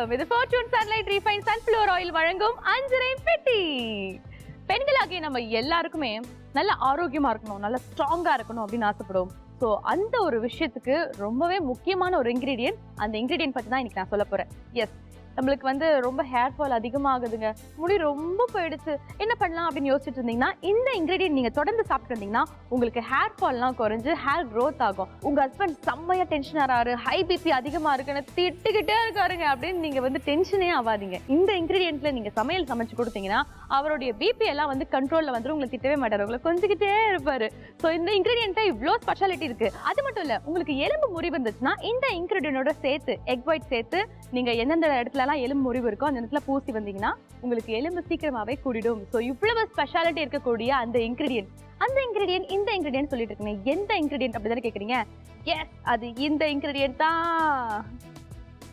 வணக்கம். இது Fortune Sunlight Refined Sunflower Oil வழங்கும் அஞ்சரை பெட்டி. பெண்களாகிய நம்ம எல்லாருக்குமே நல்ல ஆரோக்கியமா இருக்கணும், நல்ல ஸ்ட்ராங்கா இருக்கணும் அப்படின்னு ஆசைப்படுவோம். ஸோ அந்த ஒரு விஷயத்துக்கு ரொம்பவே முக்கியமான ஒரு இன்கிரீடியன்ட், அந்த இன்கிரீடியன்ட் பற்றி தான் இன்னைக்கு நான் சொல்ல போறேன். எஸ், நம்மளுக்கு ரொம்ப ஹேர் ஃபால் அதிகமாகுதுங்க, முடி ரொம்ப போயிடுச்சு, என்ன பண்ணலாம் அப்படின்னு யோசிச்சுட்டு இருந்தீங்கன்னா இந்த இன்கிரீடியன்ட் நீங்க தொடர்ந்து சாப்பிட்டு இருந்தீங்கன்னா உங்களுக்கு ஹேர் ஃபால்லாம் குறைஞ்சு ஹேர் க்ரோத் ஆகும். உங்க ஹஸ்பண்ட் செம்மையா டென்ஷன் ஆறாரு, ஹை பிபி அதிகமா இருக்குன்னு திட்டுக்கிட்டே இருக்காருங்க அப்படின்னு நீங்க டென்ஷனே ஆகாதீங்க. இந்த இன்கிரீடியன்ட்ல நீங்க சமையல் சமைச்சு கொடுத்தீங்கன்னா அவருடைய பிபி எல்லாம் கண்ட்ரோல்ல வந்துடும், உங்களை திட்டவே மாட்டாரு, உங்களை கொஞ்சிக்கிட்டே இருப்பாரு. ஸோ இந்த இன்கிரீடியன்ட்ல இவ்வளோ ஸ்பெஷாலிட்டி இருக்கு. அது மட்டும் இல்ல, உங்களுக்கு எலும்பு முறிவு இருந்துச்சுன்னா இந்த இன்கிரீடியன்டோட சேர்த்து எக் ஒயிட் சேர்த்து நீங்க எந்தெந்த இடத்துல எலும்பு முறிவு இருக்கோ அந்த இடத்துல பூசி வந்தீங்கன்னா உங்களுக்கு எலும்பு சீக்கிரமாவே கூடிடும். சோ இவ்வளவு ஸ்பெஷாலிட்டி இருக்கக்கூடிய அந்த இன்கிரீடியன்ட் இந்த இன்கிரீடியன்ட் சொல்லிட்டு இருக்கீங்க. எந்த இன்கிரீடியன்ட் அப்படிதானே கேக்குறீங்க? எஸ், அது இந்த இன்கிரீடியன்ட் தான்.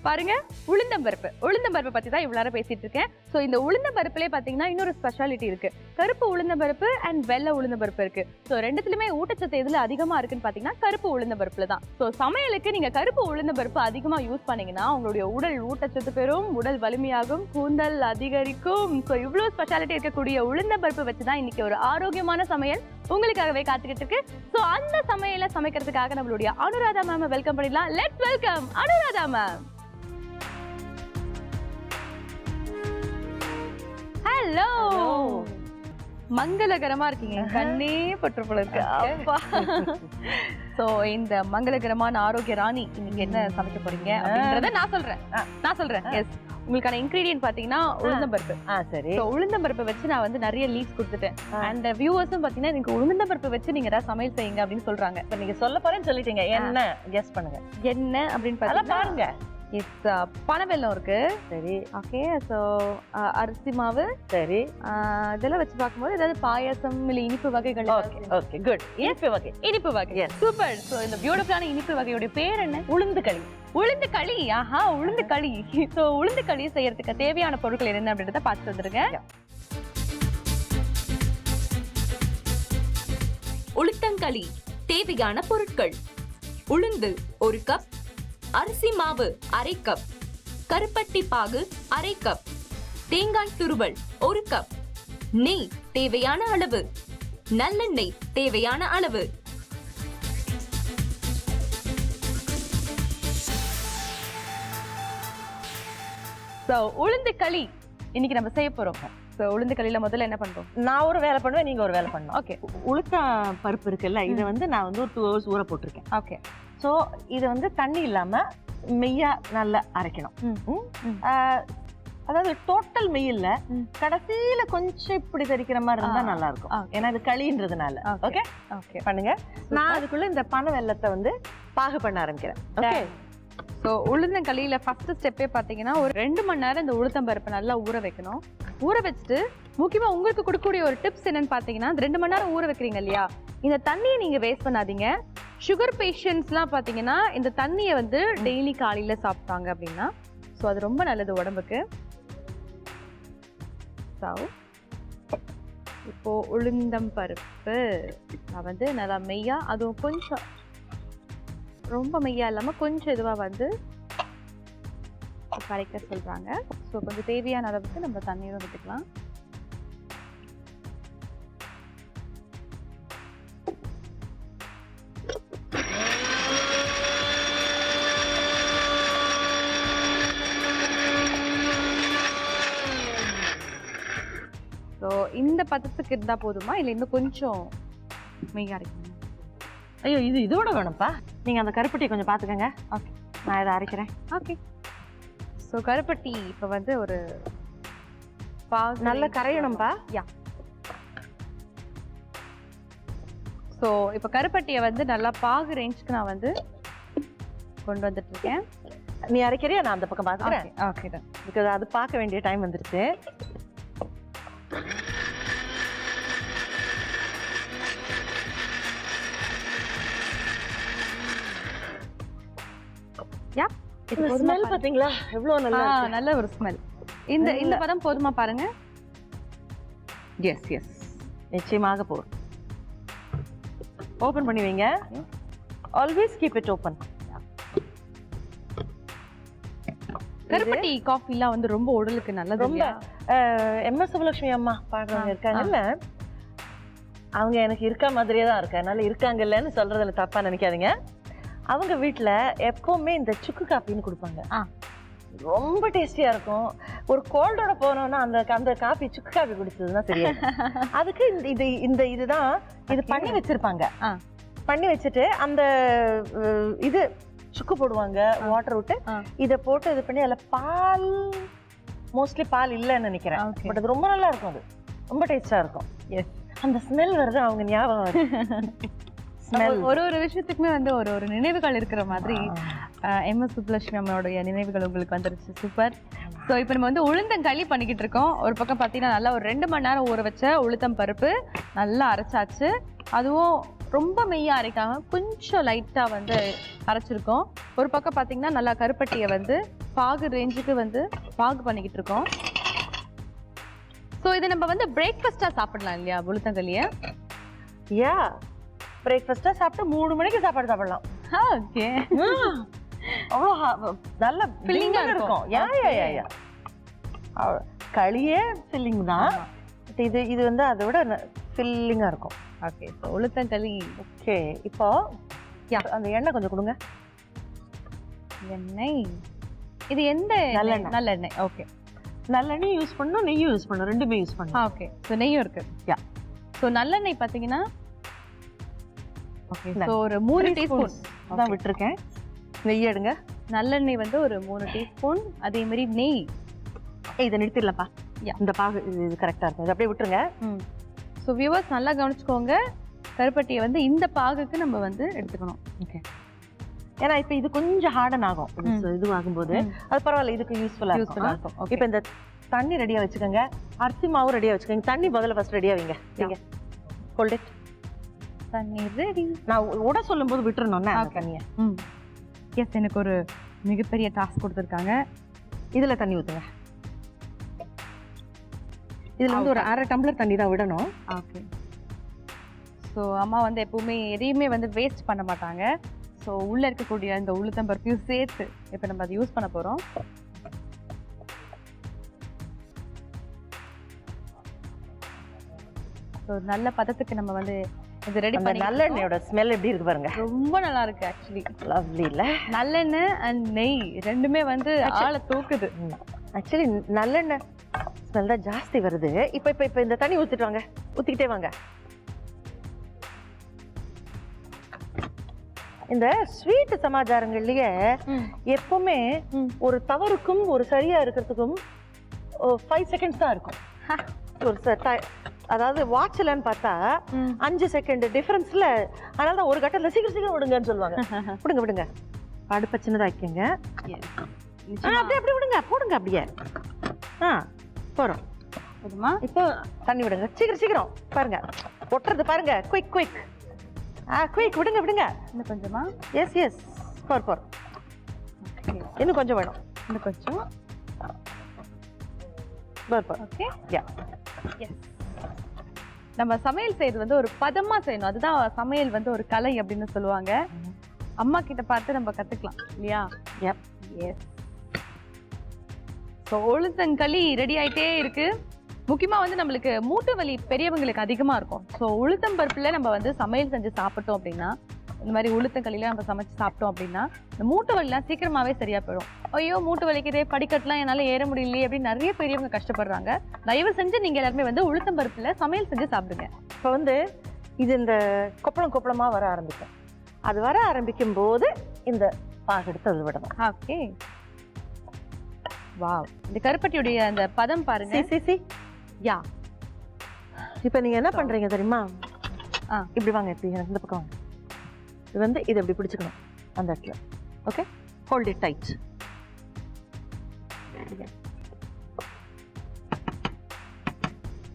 பாருங்க, உளுந்தம்பருப்பு பத்தி தான் இவ்வளவு நேரம் பேசிட்டு இருக்கேன். சோ இந்த உளுந்தம்பருப்புலயே பாத்தீங்கன்னா இன்னொரு ஸ்பெஷாலிட்டி இருக்கு. கருப்பு உளுந்தம்பருப்பு அண்ட் வெள்ளை உளுந்தம்பருப்பு இருக்கு. சோ ரெண்டுத்துலயுமே ஊட்டச்சத்து எதுல அதிகமா இருக்குன்னு பாத்தீங்கன்னா கருப்பு உளுந்தம்பருப்புல தான். சோ சமையலுக்கு நீங்க கருப்பு உளுந்தம்பருப்பு அதிகமா யூஸ் பண்ணீங்கன்னா உங்களுடைய உடல் ஊட்டச்சத்து பெறும், உடல் வலிமையாகும், கூந்தல் அதிகரிக்கும். சோ இவ்வளவு ஸ்பெஷாலிட்டி இருக்கக்கூடிய உளுந்தம்பருப்பு வச்சுதான் இன்னைக்கு ஒரு ஆரோக்கியமான சமையல் உங்களுக்காகவே காத்துக்கிட்டு இருக்கு. சோ அந்த சமையலை சமைக்கிறதுக்காக நம்மளுடைய அனுராதா மேம் வெல்கம் பண்ணிடலாம். Let's welcome Anuradha ma'am. Hello, மங்களகரமா இருக்கீங்க, கண்ணே பற்று போல இருக்கு. அப்பா, சோ இந்த மங்களகரமான ஆரோக்கிய ராணி இன்னைக்கு என்ன சமைக்க போறீங்க அப்படின்றத நான் சொல்றேன். எஸ், உங்களுக்கான இன்கிரீடியன்ட் பாத்தீங்கன்னா உளுந்தம்பருப்பு. சரி, உளுந்தம்பருப்பை வச்சு நான் நிறைய லீட்ஸ் கொடுத்துட்டேன். அண்ட் வியூவர்ஸும் பாத்தீங்கன்னா நீங்க உளுந்தம்பருப்பு வச்சு நீங்க ஏதாவது சமையல் செய்யுங்க அப்படின்னு சொல்றாங்க. இப்ப நீங்க சொல்ல போறேன்னு சொல்லிட்டீங்க, என்ன கெஸ் பண்ணுங்க. என்ன அப்படின்னு பாருங்க. இட்ஸ் பனவெல்லம் இருக்கு. சரி, ஓகே. ஸோ அரிசி மாவு. சரி, இதெல்லாம் வச்சு பார்க்கும்போது ஏதாவது பாயசம் இல்லை இனிப்பு வகைகள். Okay, good. இனிப்பு வகை, சூப்பர். ஸோ இந்த பியூட்டிஃபுல்லான இனிப்பு வகையோட பேர் என்ன? உளுந்து களி. ஆஹா, உளுந்து களி. ஸோ உளுந்து களி செய்யறதுக்கு தேவையான பொருட்கள் என்ன அப்படின்றத பார்த்து வந்துருங்க. உளுத்தங்களி தேவையான பொருட்கள்: உளுந்து 1 கப், அரிசி மாவு 1/2 கப், கருப்பட்டி பாகு 1/2 கப், தேங்காய் துருவல் 1 கப், நெய் தேவையான அளவு, நல்லெண்ணெய் தேவையான அளவு. உளுந்து களி இன்னைக்கு நம்ம செய்ய போறோம். உளுந்து களியில முதல்ல என்ன பண்றோம்? நான் ஒரு வேலை பண்ணுவேன், நீங்க ஒரு வேலை பண்ணணும். ஓகே. உளுத்த பருப்பு இருக்குல்ல, இதை நான் ஒரு 2 hours ஊற போட்டிருக்கேன். ஓகே. ஸோ இதை தண்ணி இல்லாம மெய்யா நல்லா அரைக்கணும். அதாவது டோட்டல் மெய்யில்ல, கடைசியில கொஞ்சம் இப்படி தெரிக்கிற மாதிரி இருந்தா நல்லா இருக்கும். ஏன்னா இது களின்றதுனால. ஓகே, ஓகே பண்ணுங்க. நான் அதுக்குள்ள இந்த பனை வெல்லத்தை பாகு பண்ண ஆரம்பிக்கிறேன். ஓகே. ஸோ உளுந்தங்களியில ஃபர்ஸ்ட் ஸ்டெப்பே பார்த்தீங்கன்னா ஒரு 2 மணி நேரம் இந்த உளுத்தம்பருப்பை நல்லா ஊற வைக்கணும். ஊற வச்சுட்டு முக்கியமாக உங்களுக்கு கொடுக்கக்கூடிய ஒரு டிப்ஸ் என்னன்னு பார்த்தீங்கன்னா, 2 மணி நேரம் ஊற வைக்கிறீங்க இல்லையா, இந்த தண்ணியை நீங்கள் வேஸ்ட் பண்ணாதீங்க. சுகர் பேஷண்ட்ஸ்லாம் பார்த்தீங்கன்னா இந்த தண்ணியை டெய்லி காலையில் சாப்பிட்டாங்க அப்படின்னா ஸோ அது ரொம்ப நல்லது உடம்புக்கு. ஸோ இப்போ உளுந்தம்பருப்பு நான் நல்லா மெய்யா, அதுவும் கொஞ்சம் ரொம்ப மெய்யா இல்லாமல் கொஞ்சம் இதுவாக கரைக்க சொல்கிறாங்க. ஸோ கொஞ்சம் தேவையான அளவுக்கு நம்ம தண்ணீரும் விட்டுக்கலாம். ஸோ இந்த பதத்துக்கு இருந்தால் போதுமா, இல்லை இன்னும் கொஞ்சம் மெய்யா இருக்குங்க? ஐயோ, இதோட வேணும்ப்பா. நீங்கள் அந்த கருப்பட்டியை கொஞ்சம் பார்த்துக்கங்க. ஓகே, நான் இதை அரைக்கிறேன். ஓகே. ஸோ கருப்பட்டி இப்போ ஒரு நல்ல கரையணும்பா. யா. ஸோ இப்போ கருப்பட்டியை நல்லா பாகு ரேஞ்சுக்கு நான் கொண்டு வந்துட்டு இருக்கேன். நீ அரைக்கிறியா? நான் அந்த பக்கம் பார்த்துக்கிறேன். ஓகே தான், பிகாஸ் அது பார்க்க வேண்டிய டைம் வந்துருச்சு. ஸ்மெல் பாத்தீங்களா எவ்வளவு நல்ல ஒரு ஸ்மெல். இந்த பதம் போதுமா பாருங்க. எஸ், நிச்சயமாக போதும். ஓபன் பண்ணி வைங்க. Always keep it open. கருப்பட்டி காஃபி எல்லாம் வந்து ரொம்ப உடலுக்கு நல்லது. ரொம்ப எம்எஸ் சுப்புலட்சுமி அம்மா பாடுறவங்க இருக்காங்கல்ல, அவங்க எனக்கு இருக்க மாதிரியே தான் இருக்கு, அதனால இருக்காங்கல்லன்னு சொல்றதுல தப்பா நினைக்காதீங்க. அவங்க வீட்டுல எப்பவுமே இந்த சுக்கு காப்பின்னு கொடுப்பாங்க. ரொம்ப டேஸ்டியா இருக்கும். ஒரு கோல்டோட போனோம்னா அந்த காஃபி சுக்கு காஃபி குடிச்சதுன்னா சரியா. அதுக்கு இந்த இதுதான் இது பண்ணி வச்சிருப்பாங்க. பண்ணி வச்சுட்டு அந்த இது சுக்கு போடுவாங்க, வாட்டர் விட்டு இதை போட்டு இது பண்ணி அதில் பால், மோஸ்ட்லி பால் இல்லைன்னு நினைக்கிறேன். பட் அது ரொம்ப நல்லா இருக்கும், அது ரொம்ப டேஸ்டா இருக்கும். எஸ், அந்த ஸ்மெல் வருது, அவங்க ஞாபகம் வருது. ஒரு ஒரு விஷயத்துக்குமே வந்து ஒரு ஒரு நினைவுகள் இருக்கிற மாதிரி எம்எஸ் சுப்புலட்சுமி அம்மாவுடைய நினைவுகள் உங்களுக்கு வந்துருச்சு. சூப்பர். ஸோ இப்போ நம்ம வந்து உளுந்தங்களி பண்ணிக்கிட்டு இருக்கோம். ஒரு பக்கம் பார்த்தீங்கன்னா நல்லா ஒரு 2 மணி நேரம் ஊற வச்ச உளுத்தம் பருப்பு நல்லா அரைச்சாச்சு. அதுவும் ரொம்ப மெய்யா அரைக்காம கொஞ்சம் லைட்டா வந்து அரைச்சிருக்கோம். ஒரு பக்கம் பார்த்தீங்கன்னா நல்லா கருப்பட்டியை வந்து பாகு ரேஞ்சுக்கு வந்து பாகு பண்ணிக்கிட்டு இருக்கோம். ஸோ இதை நம்ம வந்து பிரேக்ஃபாஸ்டா சாப்பிடலாம் இல்லையா உளுத்தங்களியை? யா, பிரேக்ஃபாஸ்டா சாப்பிட்டு 3 மணிக்கு சாப்பாடு சாப்பிடலாம். ஓகே, அவ்வளோ நல்ல ஃபில்லிங்கா இருக்கும். யா யா யா யா, களியே ஃபில்லிங் தான். இது வந்து அதை விட ஃபில்லிங்கா இருக்கும். Okay, so உளுத்தங்களி. ஓகே, இப்போ அந்த எண்ணெய் கொஞ்சம் கொடுங்க. எண்ணெய், இது எந்த நல்லெண்ணெய்? நல்லெண்ணெய். ஓகே, நல்லெண்ணெய் யூஸ் பண்ணணும், நெய்யும் யூஸ் பண்ணணும், ரெண்டுமே யூஸ் பண்ணணும். ஓகே, ஸோ நெய்யும் இருக்கு. யா, ஸோ நல்லெண்ணெய் பார்த்தீங்கன்னா ஓகே, ஸோ ஒரு 3 டீஸ்பூன் தான் விட்டுருக்கேன். நெய் எடுங்க. நல்லெண்ணெய் வந்து ஒரு 3 டீஸ்பூன். அதே மாதிரி நெய். இதை நிறுத்திடலப்பா, இந்த பாகு இது கரெக்டாக இருக்கும், இது அப்படியே விட்டுருங்க. ஸோ வியூவர்ஸ் நல்லா கவனிச்சுக்கோங்க, கருப்பட்டியை வந்து இந்த பாகுக்கு நம்ம வந்து எடுத்துக்கணும். ஓகே, ஏன்னா இப்போ இது கொஞ்சம் ஹார்டன் ஆகும், இது ஆகும்போது அது பரவாயில்ல, இதுக்கு யூஸ்ஃபுல்லாக இருக்கும். இப்போ இந்த தண்ணி ரெடியாக வச்சுக்கோங்க, அரிசி மாவு ரெடியாக வச்சுக்கோங்க. தண்ணி பதில் ஃபர்ஸ்ட் ரெடியாக வைங்க. நீங்கள் ஹோல்ட் இட். தண்ணி ரெடி. நான் உட சொல்லும்போது விட்டுருணும்னா தண்ணியை. எஸ், எனக்கு ஒரு மிகப்பெரிய டாஸ்க் கொடுத்துருக்காங்க. இதில் தண்ணி ஊற்றுங்க. இதில் வந்து ஒரு 1/2 டம்ளர் தண்ணி தான் விடணும். ஓகே, ஸோ அம்மா வந்து எப்பவுமே எதையுமே வந்து வேஸ்ட் பண்ண மாட்டாங்க. ஸோ உள்ளே இருக்கக்கூடிய இந்த உளுத்தம் பருப்பையும் சேர்த்து இப்போ நம்ம அதை யூஸ் பண்ண போகிறோம். ஸோ நல்ல பதத்துக்கு நம்ம வந்து இது ரெடி பண்ணி. நல்லெண்ணெயோட ஸ்மெல் எப்படி இருக்கு பாருங்க, ரொம்ப நல்லா இருக்கு ஆக்சுவலி. லவ்லி இல்ல? நல்லெண்ணெய் அண்ட் நெய் ரெண்டுமே வந்து ஆளை தூக்குது. ஆக்சுவலி நல்லெண்ணெய் ஸ்மெல் தான் ஜாஸ்தி வருது. இப்போ இப்போ இப்போ இந்த தண்ணி ஊற்றிட்டு வாங்க, ஊற்றிக்கிட்டே வாங்க. இந்த ஸ்வீட் சமாச்சாரங்கள்லயே எப்பவுமே ஒரு தவறுக்கும் ஒரு சரியா இருக்கிறதுக்கும் 5 செகண்ட்ஸ் தான் இருக்கும். ஒரு அதாவது வாட்ச்லன்னு பார்த்தா 5 செகண்ட் டிஃபரன்ஸ்ல, அதனால தான் ஒரு கட்டத்தில் சீக்கிரம் சீக்கிரம் விடுங்கன்னு சொல்லுவாங்க. விடுங்க விடுங்க, அடுப்பை சின்னதாக வைக்கங்க. அப்படியே அப்படியே விடுங்க, போடுங்க அப்படியே. போகிறோம் போதுமா? இப்போ தண்ணி விடுங்க, சீக்கிரம் சீக்கிரம். பாருங்க ஒட்டுறது பாருங்க, குயிக் குயிக். குயிக், விடுங்க விடுங்க. இன்னும் கொஞ்சமா? எஸ் எஸ், போர். இன்னும் கொஞ்சம் வேணும், இன்னும் கொஞ்சம். போர். ஓகே, யா, எஸ். நம்ம சமையல் செய்யறது வந்து ஒரு பதமா செய்யணும், அதுதான் சமையல் வந்து ஒரு கலை அப்படின்னு சொல்லுவாங்க. அம்மா கிட்ட பார்த்து நம்ம கத்துக்கலாம் இல்லையா? எஸ். ஸோ உளுத்தங்களி ரெடி ஆயிட்டே இருக்கு. முக்கியமா வந்து நம்மளுக்கு மூட்டு வலி பெரியவங்களுக்கு அதிகமா இருக்கும். ஸோ உளுத்தம் பருப்புல நம்ம வந்து சமையல் செஞ்சு சாப்பிட்டோம் அப்படின்னா, இந்த மாதிரி உளுத்தங்களில நம்ம சமைச்சு சாப்பிட்டோம் அப்படின்னா இந்த மூட்டு வலிலாம் சீக்கிரமாவே சரியா போயிடும். ஐயோ மூட்டு வலிக்குதே, படிக்கட்டுலாம் என்னால ஏற முடியலையே அப்படின்னு நிறைய பெரியவங்க கஷ்டப்படுறாங்க. தயவு செஞ்சு நீங்க எல்லாருமே வந்து உளுத்தம் பருப்புல சமையல் செஞ்சு சாப்பிடுங்க. இப்போ வந்து இது இந்த கொப்பளமா வர ஆரம்பிக்கும். அது வர ஆரம்பிக்கும் போது இந்த பாகு எடுத்து அது விடணும். ஓகே, வாவ், இந்த கருப்பட்டியுடைய அந்த பதம் பாருங்க. சி யா, இப்போ நீங்க என்ன பண்றீங்க தெரியுமா? இப்படி வாங்க, இப்படி இந்த பக்கம் வாங்க. இது வந்து இதை இப்படி பிடிச்சுக்கணும் அந்த இடத்துல. Okay, hold it tight.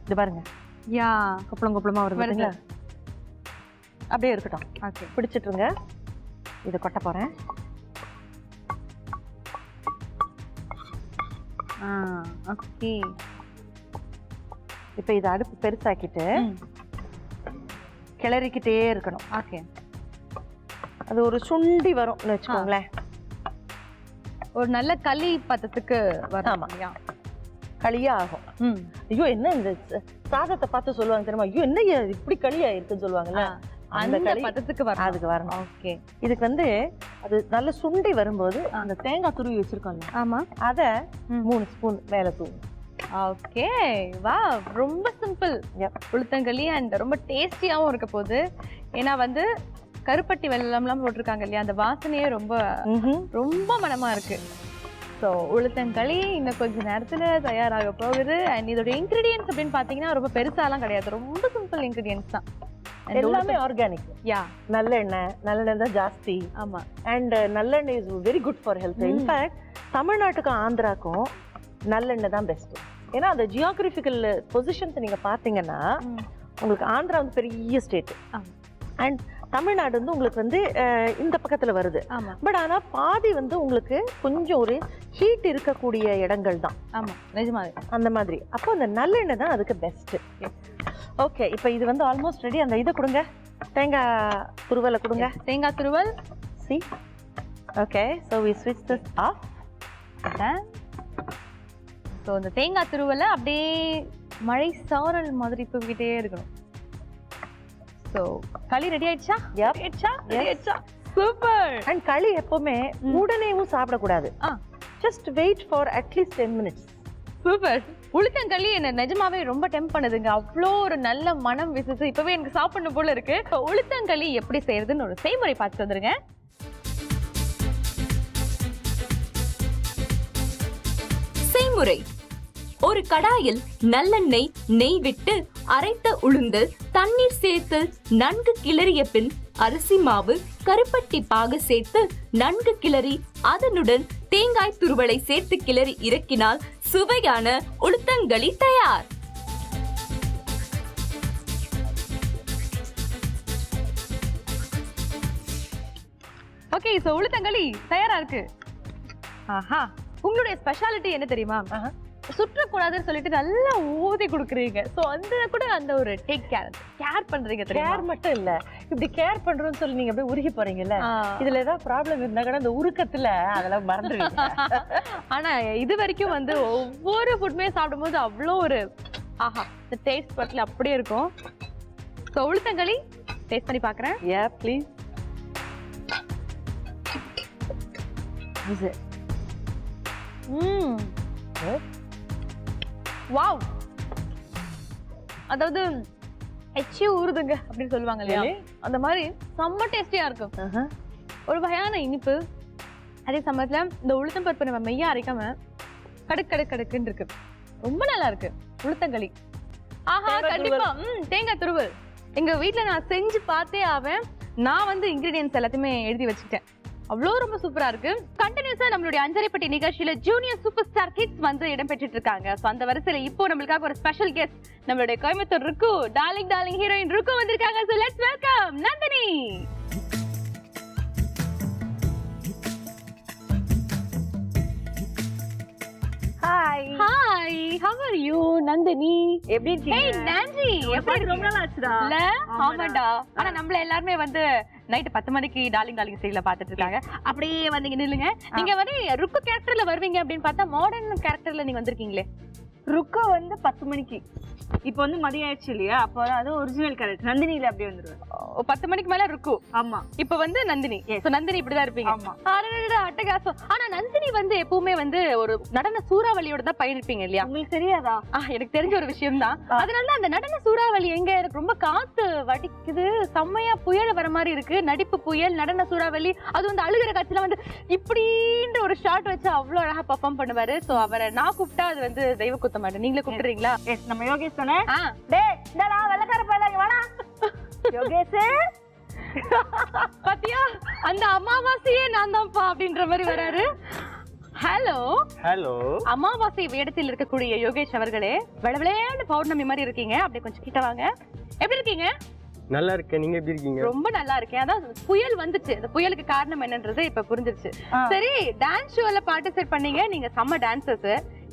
இது பாருங்க, யா, கொப்பளமா வருதுங்களா? அப்படியே இருக்கட்டும். ஓகே, பிடிச்சிட்டுருங்க. இதை கொட்ட போறேன். ஓகே, இப்போ இதை அடுப்பு பெருசாக்கிட்டு கிளறிக்கிட்டே இருக்கணும். ஓகே, அது ஒரு சுண்டி வரும்னு வச்சுக்கோங்களேன். ஒரு நல்ல களி பதத்துக்கு வரும். ஆமா. இல்லையா? களியா ஆகும். ஐயோ என்ன இந்த சாதத்தை பார்த்து சொல்லுவாங்க தெரியுமா, ஐயோ என்ன இப்படி களியா இருக்குன்னு சொல்லுவாங்கல்ல, அந்த பதத்துக்கு வரும். அதுக்கு வரணும். ஓகே. இதுக்கு வந்து அது நல்ல சுண்டி வரும்போது அந்த தேங்காய் துருவி வச்சிருக்கோம்ல, ஆமா, அத 3 ஸ்பூன் மேல தூவும். ஓகே. வா, ரொம்ப சிம்பிள் உளுத்தங்களி அண்ட் ரொம்ப டேஸ்டியாவும் இருக்க போகுது. ஏன்னா வந்து கருப்பட்டி வெல்லம்லாம் போட்டிருக்காங்க இல்லையா, அந்த வாசனையே ரொம்ப ரொம்ப மனமா இருக்கு. ஸோ உளுத்தங்களி இன்னும் கொஞ்ச நேரத்துல தயாராக போகுது. அண்ட் இதோட இன்கிரீடியன்ஸ் அப்படின்னு பாத்தீங்கன்னா ரொம்ப பெருசாலாம் கிடையாது, ரொம்ப சிம்பிள் இன்கிரீடியன்ஸ் தான். எல்லாமே ஆர்கானிக். யா, நல்லெண்ணெய் தான் ஜாஸ்தி. ஆமா. அண்ட் நல்லெண்ணெய் is very good for health. In fact தமிழ்நாட்டுக்கும் ஆந்திராக்கும் நல்லெண்ணெய் தான் பெஸ்ட். ஏன்னா அந்த ஜியோகிராபிக்கல் பொசிஷன்ஸ் நீங்க பாத்தீங்கன்னா உங்களுக்கு ஆந்திரா வந்து பெரிய ஸ்டேட் அண்ட் தமிழ்நாடு வந்து உங்களுக்கு வந்து இந்த பக்கத்துல வருது. பட் ஆனா பாதி வந்து உங்களுக்கு கொஞ்சம் ஒரு ஹீட் இருக்கக்கூடிய இடங்கள் தான். ஆமா, நிஜமாவே அந்த மாதிரி. அப்போ அந்த நல்லெண்ணெய் தான் அதுக்கு பெஸ்ட். ஓகே, இப்போ இது வந்து ஆல்மோஸ்ட் ரெடி. அந்த இதை கொடுங்க, தேங்காய் துருவலை கொடுங்க. தேங்காய் துருவல். சி, ஓகே, ஸோ வி ஸ்விட்ச் திஸ் ஆஃப். ஸோ இந்த தேங்காய் துருவலை அப்படியே மழை சாரல் மாதிரி தூக்கிட்டே இருக்கணும். ஸோ களி ரெடி ஆயிடுச்சா? சூப்பர். அண்ட் களி எப்பவுமே உடனேவும் சாப்பிடக்கூடாது. Just wait for at least 10 minutes. Super. உளுத்தங்களி என்ன நிஜமாவே ரொம்ப டெம்ப் பண்ணுதுங்க. அவ்வளோ ஒரு நல்ல மனம் வீசுது. இப்பவே எனக்கு சாப்பிடணும் போல இருக்கு. உளுத்தங்களி எப்படி செய்யறதுன்னு ஒரு செய்முறை பார்த்துட்டு வந்துருங்க. செய்முறை: ஒரு கடாயில் நல்லெண்ணெய், நெய் விட்டு அரைத்த உளுந்து, தண்ணீர் சேர்த்து நன்கு கிளறிய பின் அரிசி மாவு, கருப்பட்டி பாகு சேர்த்து நன்கு கிளறி அதனுடன் தேங்காய் துருவலை சேர்த்து கிளறி இறக்கினால் சுவையான உளுத்தங்களி தயார். ஓகே, சோ உளுத்தங்களி தயாரா இருக்கு. ஆஹா, உங்களுடைய ஸ்பெஷாலிட்டி என்ன தெரியுமா? சுற்றக்கூடாதுன்னு சொல்லிட்டு நல்லா ஊதி கொடுக்குறீங்க. ஸோ அந்த கூட அந்த ஒரு டேக் கேர் பண்றீங்க. கேர் மட்டும் இல்ல, இப்படி கேர் பண்றோம்னு சொல்லி நீங்க அப்படியே உருகி போறீங்கல்ல, இதுல ஏதாவது ப்ராப்ளம் இருந்தா கூட அந்த உருக்கத்துல அதெல்லாம் மறந்துடுவீங்க. ஆனா இது வரைக்கும் வந்து ஒவ்வொரு ஃபுட்மே சாப்பிடும்போது அவ்வளோ ஒரு ஆஹா, இந்த டேஸ்ட் பட்ல அப்படியே இருக்கும். ஸோ உளுத்தங்களி டேஸ்ட் பண்ணி பார்க்குறேன். யா ப்ளீஸ். வாவ், அதாவது எச்சி ஊறுதுங்க அப்படின்னு சொல்லுவாங்க இல்லையா, அந்த மாதிரி செம்ம டேஸ்டியா இருக்கும். ஒரு வகையான இனிப்பு, அதே சமயத்துல இந்த உளுத்தம் பருப்பு நம்ம மெய்யா அரைக்காம கடுக்குன்னு இருக்கு. ரொம்ப நல்லா இருக்கு உளுத்தங்களி. ஆஹா, கண்டிப்பா. தேங்காய் துருவல் எங்க வீட்டுல நான் செஞ்சு பார்த்தே ஆவேன். நான் வந்து இன்கிரீடியன்ஸ் எல்லாத்தையுமே எழுதி வச்சுட்டேன். அவ்வளோ ரொம்ப சூப்பரா இருக்கு. கண்டினியூஸா நம்மளுடைய அஞ்சரைப்பட்டி நிகழ்ச்சியில ஜூனியர் சூப்பர் ஸ்டார் கிட்ஸ் வந்து இடம் பெற்றுட்டு இருக்காங்க. ஸோ அந்த வரிசையில இப்போ நம்மளுக்காக ஒரு ஸ்பெஷல் கெஸ்ட் நம்மளுடைய கோயம்புத்தூர் ருக்கு, டார்லிங் ஹீரோயின் ருக்கு வந்திருக்காங்க. So let's welcome Nandini. Hi hi, how are you Nandini? எப்படி இருக்கீங்க? ஹே நான்சி, எப்படி? ரொம்ப நாள் ஆச்சுடா. இல்ல, ஆமாடா. ஆனா நம்மள எல்லாருமே வந்து நைட் 10 மணிக்கு டார்லிங் சீரியல்ல பாத்துட்டு இருக்காங்க. அப்படியே வந்தீங்க நில்லுங்க. நீங்க வந்து ருக்கு கேரக்டர்ல வருவீங்க அப்படின்னு பார்த்தா மாடர்ன் கேரக்டர்ல நீங்க வந்திருக்கீங்களே. ருக்கு வந்து 10 மணிக்கு, இப்போ வந்து மதியம் ஆயிடுச்சு இல்லையா, அப்போ அது ஒரிஜினல் கேரக்டர் நந்தினியில அப்படியே வந்துருவேன். 10 மணிக்கு மேல ருக்கு. ஆமா, இப்ப வந்து நந்தினி. சோ நந்தினி இப்படிதான் இருப்பீங்க. ஆமா. அட்டகாசம். ஆனா நந்தினி வந்து எப்பவுமே வந்து ஒரு நடன சூறாவளியோட தான் பயணிப்பீங்க இல்லையா? உங்களுக்கு தெரியாதா? எனக்கு தெரிஞ்ச ஒரு விஷயம் தான். அதனால அந்த நடன சூறாவளி எங்க எனக்கு ரொம்ப காத்து வடிக்குது, செம்மையா புயல் வர மாதிரி இருக்கு. நடிப்பு புயல், நடன சூறாவளி, அது வந்து அழுகிற காட்சியில வந்து இப்படின்ற ஒரு ஷாட் வச்சு அவ்வளவு அழகா பெர்ஃபார்ம் பண்ணுவாரு. சோ அவரை நான் கூப்பிட்டா அது வந்து தெய்வ குத்த மாட்டேன். நீங்களே கூப்பிடுறீங்களா? எஸ், நம்ம யோகேஷ் தானே? டேய் இந்தடா வெள்ளக்கார பையன் வாடா. யோகேஷ் பாத்தியா, அந்த அமாவாசையே நான் தான்ப்பா அப்படின்ற மாதிரி வராரு. ஹலோ ஹலோ, அமாவாசை வேடத்தில் இருக்கக்கூடிய யோகேஷ் அவர்களே, வெளவெளேன்னு பௌர்ணமி மாதிரி இருக்கீங்க. அப்படியே கொஞ்சம் கிட்ட வாங்க. எப்படி இருக்கீங்க? நல்லா இருக்கேன், நீங்க எப்படி இருக்கீங்க? ரொம்ப நல்லா இருக்கேன். அதான் புயல் வந்துச்சு, அந்த புயலுக்கு காரணம் என்னன்றது இப்ப புரிஞ்சிருச்சு. சரி, டான்ஸ் ஷோல பார்ட்டிசிபேட் பண்ணீங்க, நீங்க செம்ம டான்சர்ஸ்.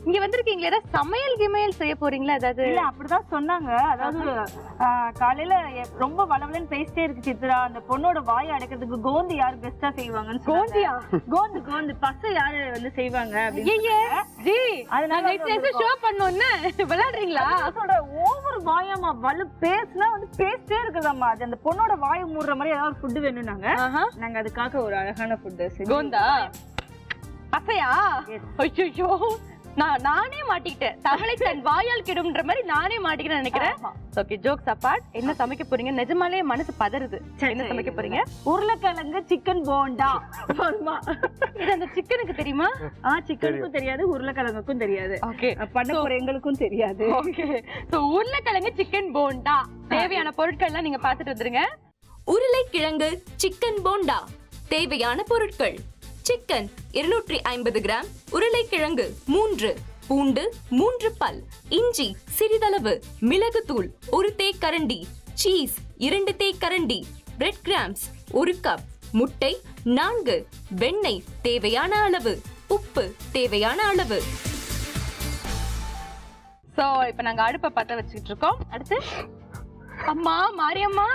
இங்க வந்திருக்கீங்களா, ஏதாவது சமையல் கிமையல் செய்ய போறீங்களா? ஏதாவது இல்ல அப்படிதான் சொன்னாங்க. அதாவது காலையில ரொம்ப வளவலன்னு பேசிட்டே இருக்கு சித்ரா, அந்த பொண்ணோட வாயை அடைக்கிறதுக்கு கோந்து யாரு பெஸ்டா செய்வாங்கன்னு. கோந்தியா? கோந்து பசை யாரு வந்து செய்வாங்க அப்படின்னு. ஜி அதனால ஷோ பண்ணோம்னு விளையாடுறீங்களா? அதோட ஓவர் வாயாமா வலு பேசினா வந்து பேசிட்டே இருக்குதாம்மா. அது அந்த பொண்ணோட வாயை மூடுற மாதிரி ஏதாவது ஃபுட் வேணும்னாங்க. நாங்க அதுக்காக ஒரு அழகான ஃபுட் கோந்தா பசையா? ஐயோ நானே மாட்டிக்கிட்டேன். தமிழை தன் வாயால் கிடும்ன்ற மாதிரி நானே மாட்டிக்கிறேன்னு நினைக்கிறேன். ஓகே, ஜோக்ஸ் அப்பார்ட், என்ன சமைக்க போறீங்க? நிஜமாலே மனசு பதறுது. என்ன சமைக்க போறீங்க? உருளைக்கிழங்கு சிக்கன் போண்டா. இது அந்த சிக்கனுக்கு தெரியுமா? சிக்கனுக்கும் தெரியாது, உருளைக்கிழங்குக்கும் தெரியாது. ஓகே, பண்ண போற எங்களுக்கும் தெரியாது. ஓகே, சோ உருளைக்கிழங்கு சிக்கன் போண்டா தேவையான பொருட்கள்லாம் நீங்க பாத்துட்டு வந்துருங்க. உருளைக்கிழங்கு சிக்கன் போண்டா தேவையான பொருட்கள்: சிக்கன் 250 கிராம், உருளைக்கிழங்கு 3, பூண்டு 3 பல், இஞ்சி சிறிதளவு, மிளகுத்தூள் 1 தேக்கரண்டி, சீஸ் 2 தேக்கரண்டி, பிரெட் கிராம்ஸ் 1 கப், முட்டை 4, வெண்ணெய் தேவையான அளவு, உப்பு தேவையான அளவு. சோ இப்ப நாங்க அடுப்பை பத்த வச்சுக்கிட்டு இருக்கோம். அடுத்து அம்மா மாரியம்மா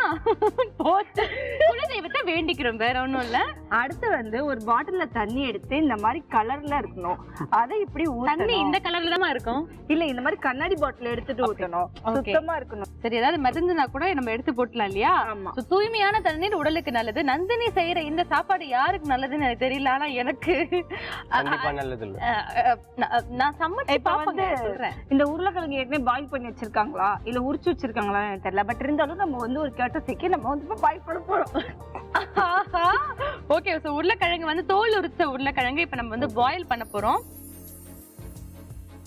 போட்டு குலதெய்வத்தை வேண்டிக்கிறோம், வேற ஒண்ணும் இல்ல. அடுத்து வந்து ஒரு பாட்டில்ல தண்ணி எடுத்து இந்த மாதிரி கலர்ல இருக்கணும். அதை இப்படி தண்ணி இந்த கலர்ல தான் இருக்கும். இல்ல, இந்த மாதிரி கண்ணாடி பாட்டில் எடுத்துட்டு ஊத்தணும். சுத்தமா இருக்கணும். சரி, ஏதாவது மருந்துனா கூட நம்ம எடுத்து போட்டலாம் இல்லையா? ஆமா. தூய்மையான தண்ணீர் உடலுக்கு நல்லது. நந்தினி செய்யற இந்த சாப்பாடு யாருக்கு நல்லதுன்னு எனக்கு தெரியல, ஆனா எனக்கு நல்லது இல்ல. நான் சமைச்சு பாப்பங்க சொல்றேன். இந்த உருளைக்கிழங்கு ஏற்கனவே பாயில் பண்ணி வச்சிருக்காங்களா இல்ல உரிச்சு வச்சிருக்காங்களா எனக்கு தெரியல. பட் இருந்தாலும் நம்ம வந்து ஒரு கேட்டசிக்கு நம்ம வந்து இப்ப பாயில் பண்ண போறோம். ஓகே, சோ உருளைக்கிழங்கு வந்து தோல் உரிச்ச உருளைக்கிழங்கு இப்ப நம்ம வந்து பாயில் பண்ண போறோம்.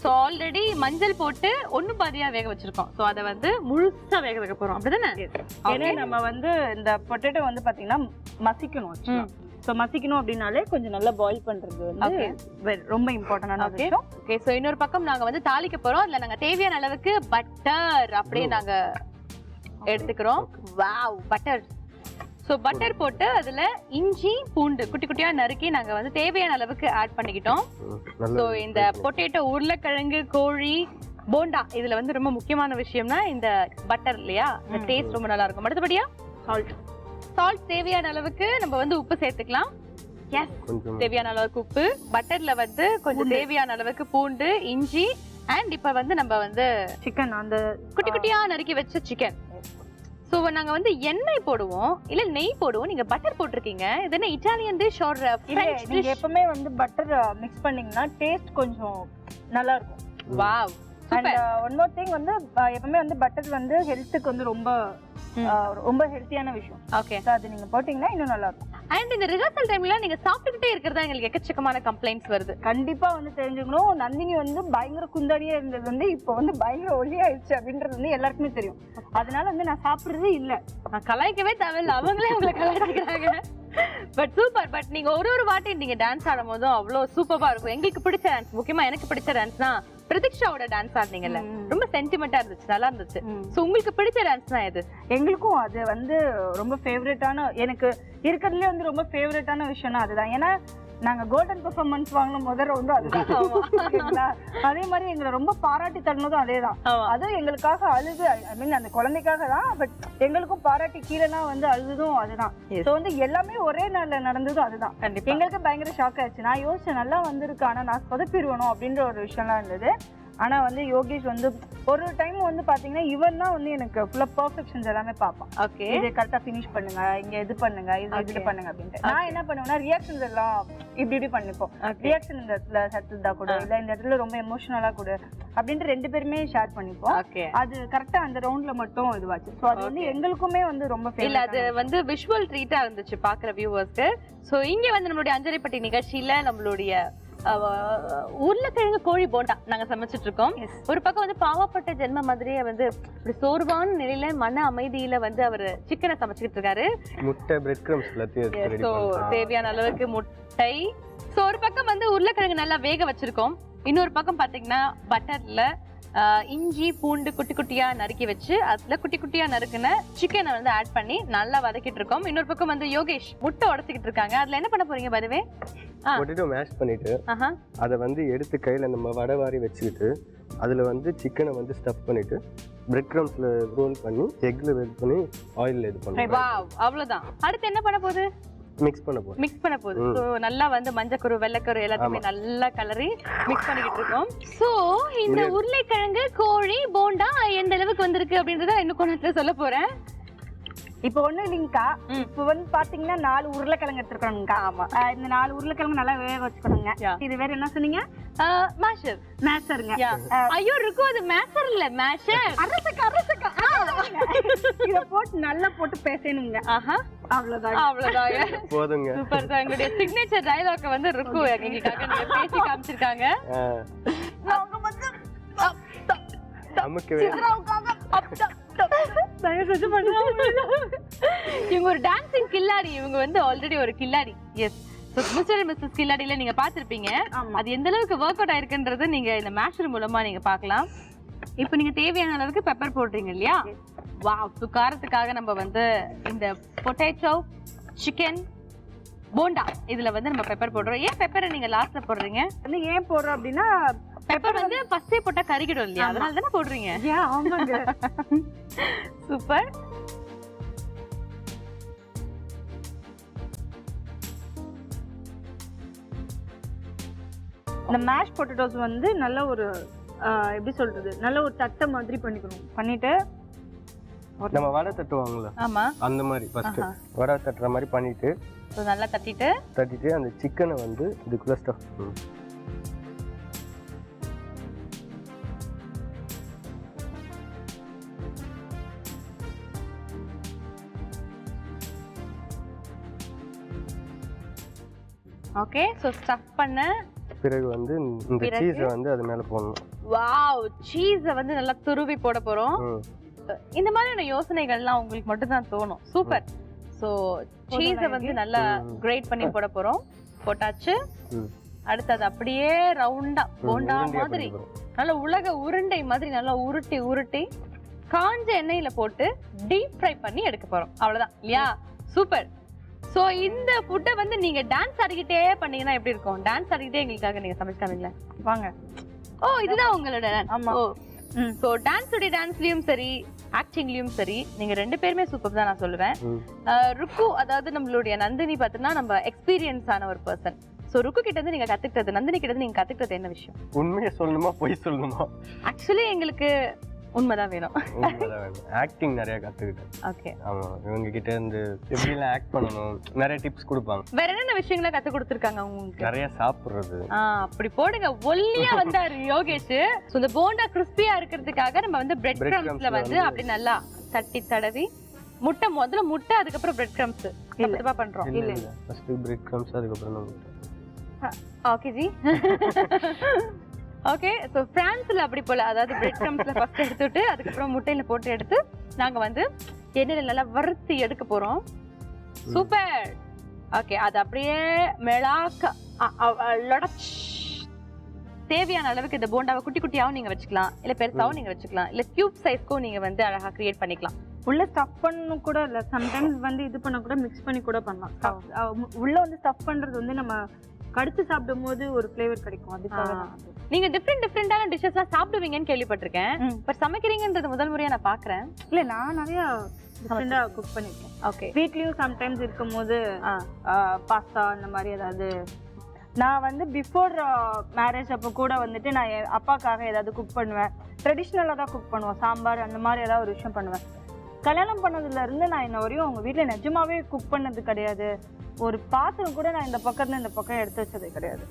சோ ஆல்ரெடி மஞ்சள் போட்டு 1 பாதியா வேக வச்சிருக்கோம். சோ அத வந்து முழுசா வேக வைக்க போறோம், அப்படிதானே? ஏன்னா நம்ம வந்து இந்த பொட்டேட்டோ வந்து பாத்தீங்கன்னா மசிக்கணும். சோ மசிக்கணும் அப்படினாலே கொஞ்சம் நல்லா பாயில் பண்றது வந்து ரொம்ப இம்பார்ட்டன்டான விஷயம். ஓகே, சோ இன்னொரு பக்கம் நாங்க வந்து தாளிக்க போறோம். அதுல நாங்க தேவையான அளவுக்கு பட்டர் அப்படியே நாங்க எடுத்துக்கிறோம். Wow, butter. சோ பட்டர் போட்டு அதுல இஞ்சி பூண்டு குட்டி குட்டியா நறுக்கி நாங்க வந்து தேவையான அளவுக்கு ஆட் பண்ணிக்கிட்டோம். சோ இந்த பொட்டேட்டோ உருளைக்கிழங்கு கோழி போண்டா இதுல வந்து ரொம்ப முக்கியமான விஷயம்னா இந்த பட்டர் இல்லையா? இந்த டேஸ்ட் ரொம்ப நல்லா இருக்கும். அடுத்தபடியா சால்ட் தேவையான அளவுக்கு நம்ம வந்து உப்பு சேர்த்துக்கலாம். எஸ், தேவையான அளவுக்கு உப்பு. பட்டர்ல வந்து கொஞ்சம் தேவையான அளவுக்கு பூண்டு, இஞ்சி, அண்ட் இப்ப வந்து நம்ம வந்து சிக்கன் அந்த குட்டி குட்டியா நறுக்கி வச்ச சிக்கன். சோ நாங்க வந்து எண்ணெய் போடுவோம் இல்ல நெய் போடுவோம். நீங்க பட்டர் போட்டிருக்கீங்க. இது என்ன Italian dish or French dish? நீங்க எப்பவுமே வந்து பட்டர் மிக்ஸ் பண்ணீங்கன்னா டேஸ்ட் கொஞ்சம் நல்லா இருக்கும். Wow, and one more thing வந்து எப்பவுமே வந்து பட்டர் வந்து ஹெல்த்துக்கு வந்து ரொம்ப ரொம்ப ஹெல்த்தியான விஷயம். ஓகே, சோ அது நீங்க போட்டீங்கன்னா இன்னும் நல்லா இருக்கும். அண்ட் இந்த ரிஹர்சல் டைம்ல நீங்க சாப்பிட்டுக்கிட்டே இருக்கிறதா எங்களுக்கு எக்கச்சக்கமான கம்ப்ளைண்ட்ஸ் வருது. கண்டிப்பா வந்து தெரிஞ்சுக்கணும். நந்தினி வந்து பயங்கர குந்தாடியா இருந்தது வந்து இப்போ வந்து பயங்கர ஒல்லியாயிடுச்சு அப்படின்றது வந்து எல்லாருக்குமே தெரியும். அதனால வந்து நான் சாப்பிடுறதே இல்ல. நான் கலாய்க்கவே தேவையில்லை, அவங்களே உங்களை கலாய்க்கிறாங்க. But super. பட் நீங்க ஒரு வாட்டி நீங்க டான்ஸ் ஆடும் போதும் அவ்வளவு சூப்பரா இருக்கும். எங்களுக்கு பிடிச்ச டான்ஸ், முக்கியமா எனக்கு பிடிச்ச டான்ஸ்னா பிரதீக்ஷாவோட டான்ஸ் ஆடுனீங்கல்ல, ரொம்ப சென்டிமெண்டா இருந்துச்சு, நல்லா இருந்துச்சு. சோ உங்களுக்கு பிடிச்ச டான்ஸ்னா எது? எங்களுக்கும் அது வந்து ரொம்ப ஃபேவரட்டான, எனக்கு இருக்கிறதுலே வந்து ரொம்ப ஃபேவரட்டான விஷயம்னா அதுதான். ஏன்னா நாங்க கோல்டன் பெர்ஃபார்மன்ஸ் வாங்கின முதல்ல வந்து அதுதான். அதே மாதிரி எங்களை ரொம்ப பாராட்டி தரணும் அதேதான். அதுவும் எங்களுக்காக அழுது, ஐ மீன் அந்த குழந்தைக்காக தான், பட் எங்களுக்கும் பாராட்டி கீழேனா வந்து அழுதும் அதுதான். சோ வந்து எல்லாமே ஒரே நாள்ல நடந்ததும் அதுதான். கண்டிப்பா எங்களுக்கு பயங்கர ஷாக் ஆயிடுச்சு. நான் யோசிச்சேன் நல்லா வந்திருக்கு, ஆனா நான் சொதப்பிடுவணும் அப்படின்ற ஒரு விஷயம்லாம் இருந்தது. ஆனா வந்து யோகேஷ் வந்து ஒரு டைம் வந்து பாத்தீங்கன்னா இவன் தான் வந்து எனக்கு ஃபுல்லா பெர்ஃபெக்ஷன்ஸ் எல்லாமே பார்ப்பான். ஓகே, இது கரெக்டா ஃபினிஷ் பண்ணுங்க, இங்க இது பண்ணுங்க, இது பண்ணுங்க அப்படின்ட்டு. நான் என்ன பண்ணுவேன்னா ரியாக்ஷன்ஸ் எல்லாம் இப்படி பண்ணிப்போம். ரியாக்ஷன் இந்த இடத்துல சட்டில் தான் கூட இல்ல இந்த இடத்துல ரொம்ப எமோஷனலா கூட அப்படின்ட்டு 2 பேருமே ஷேர் பண்ணிப்போம். அது கரெக்டா அந்த ரவுண்ட்ல மட்டும் இதுவாச்சு. சோ அது வந்து எங்களுக்குமே வந்து ரொம்ப இல்ல, அது வந்து விஷுவல் ட்ரீட்டா இருந்துச்சு பாக்குற வியூவர்ஸ்க்கு. சோ இங்க வந்து நம்மளுடைய அஞ்சரைப்பட்டி நிகழ்ச்சியில நம்மளுடைய உருளைக்கிழங்கு கோழி போண்டா நாங்க சமைச்சிட்டு இருக்கோம். ஒரு பக்கம் வந்து பாவப்பட்ட ஜென்ம மாதிரியே வந்து சோர்வான நிலையில மன அமைதியில வந்து அவரு சிக்கனை சமைச்சுக்கிட்டு இருக்காரு. முட்டை, பிரெட் கிரம்ஸ் எல்லாத்தையும் சோ தேவையான அளவுக்கு முட்டை. சோ ஒரு பக்கம் வந்து உருளைக்கிழங்கு நல்லா வேக வச்சிருக்கோம். இன்னொரு பக்கம் பாத்தீங்கன்னா பட்டர்ல இஞ்சி பூண்டு குட்டி குட்டியா நறுக்கி வச்சு அதுல குட்டி குட்டியா நறுக்குன சிக்கனை வந்து ஆட் பண்ணி நல்லா வதக்கிட்டு இருக்கோம். இன்னொரு பக்கம் வந்து யோகேஷ் முட்டை உடைச்சிக்கிட்டு இருக்காங்க. அதுல என்ன பண்ண போறீங்க பதுவே? பொட்டேட்டோ மேஷ் பண்ணிட்டு அதை வந்து எடுத்து கையில நம்ம வடை வாரி வச்சுக்கிட்டு அதுல வந்து சிக்கனை வந்து ஸ்டஃப் பண்ணிட்டு பிரெட் கிரம்ஸ்ல ரோல் பண்ணி எக்ல வெட் பண்ணி ஆயில்ல இது பண்ணுவோம். வாவ், அவ்வளவுதான். அடுத்து என்ன பண்ண போகுது? மிக்ஸ் பண்ண போகுது. சோ நல்லா வந்து மஞ்சக்கரு வெள்ளைக்கரு எல்லாத்தையுமே நல்லா கலரி மிக்ஸ் பண்ணிக்கிட்டு இருக்கோம். சோ இந்த உருளைக்கிழங்கு கோழி போண்டா எந்த அளவுக்கு வந்திருக்கு அப்படின்றத இன்னும் கொஞ்ச நேரத்துல சொல்ல போறேன். இப்போ ஒண்ணு இல்லைங்கக்கா, இப்போ வந்து பாத்தீங்கன்னா 4 உருளைக்கிழங்கு எடுத்துருக்கோம்க்கா. ஆமா, இந்த 4 உருளைக்கிழங்கு நல்லா வேக வச்சுக்கணுங்க. இது வேற என்ன சொன்னீங்க? மேஷருங்க. ஐயோ ருக்கு, அது மேஷர் இல்ல, மேஷர். அரசக்கா இத போட்டு நல்லா போட்டு பேசணுங்க. அவ்வளவுதான் போதுங்க. சூப்பர் தான். எங்களுடைய சிக்னேச்சர் டயலாக் வந்து ருக்கு எங்களுக்காக நீங்க பேசி காமிச்சிருக்காங்க. இவங்க ஒரு டான்சிங் கில்லாடி. இவங்க வந்து ஆல்ரெடி ஒரு கில்லாடி. எஸ், மிஸ்டர் அண்ட் மிஸ்ஸஸ் கில்லாடில நீங்க பாத்திருப்பீங்க. அது எந்த அளவுக்கு ஒர்க் அவுட் ஆயிருக்குன்றது நீங்க இந்த மேஷர் மூலமா நீங்க பார்க்கலாம். இப்போ நீங்க தேவையான அளவுக்கு பெப்பர் போடுறீங்க இல்லையா? வாவ், காரத்துக்காக நம்ம வந்து இந்த பொட்டேட்டோ சிக்கன் போண்டா இதுல வந்து நம்ம பெப்பர் போடுறோம். ஏன் பெப்பரை நீங்க லாஸ்ட்ல போடுறீங்க? வந்து ஏன் போடுறோம் அப்படின்னா பெப்பர் வந்து ஃபர்ஸ்டே போட்டா கறிக்கிடும் இல்லையா? அதனால தானே போடுறீங்க. ஆமாங்க. சூப்பர். இந்த மேஷ் பொட்டேட்டோஸ் வந்து நல்ல ஒரு எப்படி சொல்றது, நல்ல ஒரு தட்டை மாதிரி பண்ணிக்கணும். பண்ணிட்டு நம்ம வடை தட்டுவாங்கல்ல, ஆமா அந்த மாதிரி ஃபர்ஸ்ட் வடை தட்டுற மாதிரி பண்ணிட்டு நல்லா தட்டிட்டு அந்த சிக்கனை வந்து இதுக்குள்ள ஸ்டஃப் பண்ணணும். ஓகே, சோ ஸ்டஃப் பண்ண பிறகு வந்து இந்த சீஸை வந்து அது மேல போடணும். வாவ், சீஸை வந்து நல்லா துருவி போட போறோம். இந்த மாதிரியான யோசனைகள்லாம் உங்களுக்கு மட்டும் தான் தோணும். சூப்பர். சோ சீஸை வந்து நல்லா கிரேட் பண்ணி போட போறோம். போட்டாச்சு. அடுத்து அது அப்படியே ரவுண்டா போண்டா மாதிரி நல்ல உலக உருண்டை மாதிரி நல்லா உருட்டி காஞ்ச எண்ணெயில போட்டு டீப் ஃப்ரை பண்ணி எடுக்க போறோம். அவ்வளவுதான் இல்லையா? சூப்பர். சோ இந்த ஃபுட்டை வந்து நீங்க டான்ஸ் ஆடிக்கிட்டே பண்ணீங்கன்னா எப்படி இருக்கும்? டான்ஸ் ஆடிக்கிட்டே எங்களுக்காக நீங்க சமைச்சாங்களே வாங்க. ஓ, இதுதான் உங்களோட டான்ஸ். ஆமா. ஓ, சோ டான்ஸ்லயும் சரி ஆக்டிங்லயும் சரி நீங்க 2 பேருமே சூப்பர் தான் நான் சொல்லுவேன். ருக்கு, அதாவது நம்மளுடைய நந்தினி பார்த்தீங்கன்னா நம்ம எக்ஸ்பீரியன்ஸ் ஆன ஒரு பர்சன். சோ ருக்கு கிட்ட இருந்து நீங்க கத்துக்கிட்டது, நந்தினி கிட்ட இருந்து நீங்க கத்துக்கிட்டது என்ன விஷயம்? உண்மையை சொல்லணுமா பொய் சொல்லணுமா? ஆக்சுவலி எங்களுக்கு உண்மைதான் வேணும். ஆக்டிங் நிறைய கத்துக்கிட்டேன். ஓகே. ஆமா, இவங்க கிட்ட இருந்து எப்படி எல்லாம் ஆக்ட் பண்ணணும் நிறைய டிப்ஸ் கொடுப்பாங்க. வேற என்னென்ன விஷயங்களை கத்து கொடுத்திருக்காங்க உங்களுக்கு? நிறைய சாப்பிடுறது. அப்படி போடுங்க. ஒல்லியா வந்தாரு யோகேஷ். சோ இந்த போண்டா கிறிஸ்பியா இருக்கிறதுக்காக நம்ம வந்து பிரெட் கிரம்ஸ்ல வந்து அப்படி நல்லா தட்டி தடவி முதல்ல முட்டை அதுக்கப்புறம் பிரெட் கிரம்ஸ் தப்பா பண்றோம். இல்ல, ஃபர்ஸ்ட் பிரெட் கிரம்ஸ் அதுக்கப்புறம் முட்டை. Okay G. ஓகே, சோ பிரான்ஸ்ல அப்படி போல, அதாவது பிரெட் கிரம்ஸ்ல ஃபர்ஸ்ட் எடுத்துட்டு அதுக்கப்புறம் முட்டையில போட்டு எடுத்து நாங்க வந்து எண்ணெயில நல்லா வறுத்து எடுக்க போறோம். சூப்பர். ஓகே, அது அப்படியே மேலாக்க தேவையான அளவுக்கு இந்த போண்டாவை குட்டி குட்டியாவும் நீங்க வச்சுக்கலாம், இல்ல பெருசாவும் நீங்க வச்சுக்கலாம், இல்ல கியூப் சைஸ்க்கும் நீங்க வந்து அழகா கிரியேட் பண்ணிக்கலாம். உள்ள ஸ்டஃப் பண்ணணும் கூட இல்ல, சம்டைம்ஸ் வந்து இது பண்ண கூட மிக்ஸ் பண்ணி கூட பண்ணலாம். உள்ள வந்து ஸ்டஃப் பண்றது வந்து நம்ம கடிச்சு சாப்பிடும் போது ஒரு ஃப்ளேவர் கிடைக்கும். அதுக்காக நீங்க டிஃபரெண்டான டிஷ்ஷஸ்லாம் சாப்பிடுவீங்கன்னு கேள்விப்பட்டிருக்கேன். பட் சமைக்கிறீங்கன்றது முதல் முறையா நான் பாக்குறேன். இல்ல, நான் நிறைய டிஃபரெண்டா குக் பண்ணிருக்கேன். ஓகே. வீட்லயும் சம்டைம்ஸ் இருக்கும்போது பாஸ்தா அந்த மாதிரி ஏதாவது. நான் வந்து பிஃபோர் மேரேஜ் அப்போ கூட வந்துட்டு நான் என் அப்பாக்காக ஏதாவது குக் பண்ணுவேன். ட்ரெடிஷ்னலாக தான் குக் பண்ணுவோம். சாம்பார் அந்த மாதிரி ஏதாவது ஒரு விஷயம் பண்ணுவேன். கல்யாணம் பண்ணதுல இருந்து நான் இன்ன வரையும் அவங்க வீட்டில் நிஜமாவே குக் பண்ணது கிடையாது. ஒரு பாத்திரம் கூட நான் இந்த பக்கத்துல இந்த பக்கம் எடுத்து வச்சதே கிடையாது.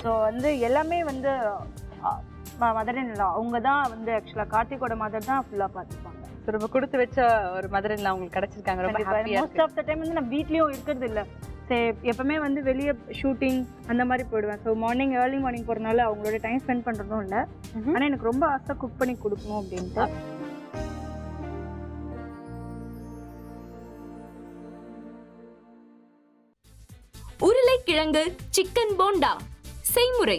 ஸோ வந்து எல்லாமே வந்து மதரின் அவங்க தான் வந்து ஆக்சுவலாக கார்த்திகோட மதர் தான் ஃபுல்லாக பார்த்துப்பாங்க. ரொம்ப கொடுத்து வச்ச ஒரு மதரின் அவங்களுக்கு கிடைச்சிருக்காங்க. ரொம்ப ஹாப்பியா. மோஸ்ட் ஆஃப் த டைம் வந்து நான் வீட்லயும் இருக்கிறது இல்லை. எப்பவுமே வந்து வெளியே ஷூட்டிங் அந்த மாதிரி போயிடுவேன். ஸோ ஏர்லி மார்னிங் போகிறதுனால அவங்களோட டைம் ஸ்பெண்ட் பண்ணுறதும் இல்லை. ஆனால் எனக்கு ரொம்ப ஆசை குக் பண்ணி கொடுக்கணும் அப்படின்ட்டு. உருளைக்கிழங்கு சிக்கன் போண்டா செய்முறை.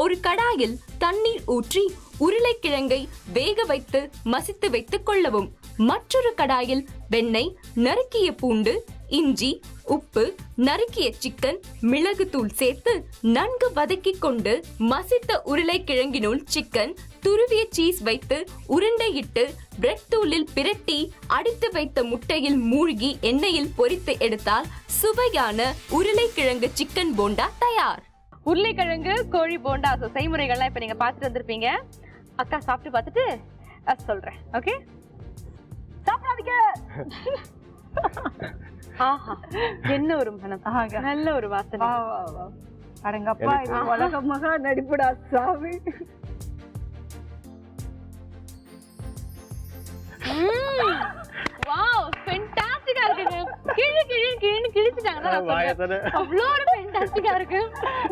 ஒரு கடாயில் தண்ணீர் ஊற்றி உருளைக்கிழங்கை வேக வைத்து மசித்து வைத்துக் கொள்ளவும். மற்றொரு கடாயில் வெண்ணெய், நறுக்கிய பூண்டு, இஞ்சி, உப்பு, நறுக்கிய சிக்கன், மிளகுத்தூள் சேர்த்து நன்கு வதக்கிக் கொண்டு மசித்த உருளைக்கிழங்கினுள் சிக்கன், துருவிய சீஸ் வைத்து உருண்டையிட்டு பிரெட் தூளில் பிரட்டி அடித்து வைத்த முட்டையில் மூழ்கி எண்ணெயில் பொரித்து எடுத்தால் சுவையான உருளைக்கிழங்கு சிக்கன் போண்டா தயார். உருளைக்கிழங்கு கோழி போண்டா செய்முறைகள்லாம் இப்ப நீங்க பார்த்துட்டு வந்திருப்பீங்க. அக்கா சாப்பிட்டு பார்த்துட்டு சொல்றேன். ஓகே, சாப்பிடாதீங்க. ஆஹா, என்ன ஒரு மனம், நல்ல ஒரு வாசனை. அடங்கப்பா, இது உலக மகா நடிப்புடா சாமி. வாவ், ஃபென்டாஸ்டிக்கா இருக்குங்க. கிழி கிழி கிழின்னு கிழிச்சிட்டாங்க. அவ்வளோ ஒரு ஃபென்டாஸ்டிக்கா இருக்கு.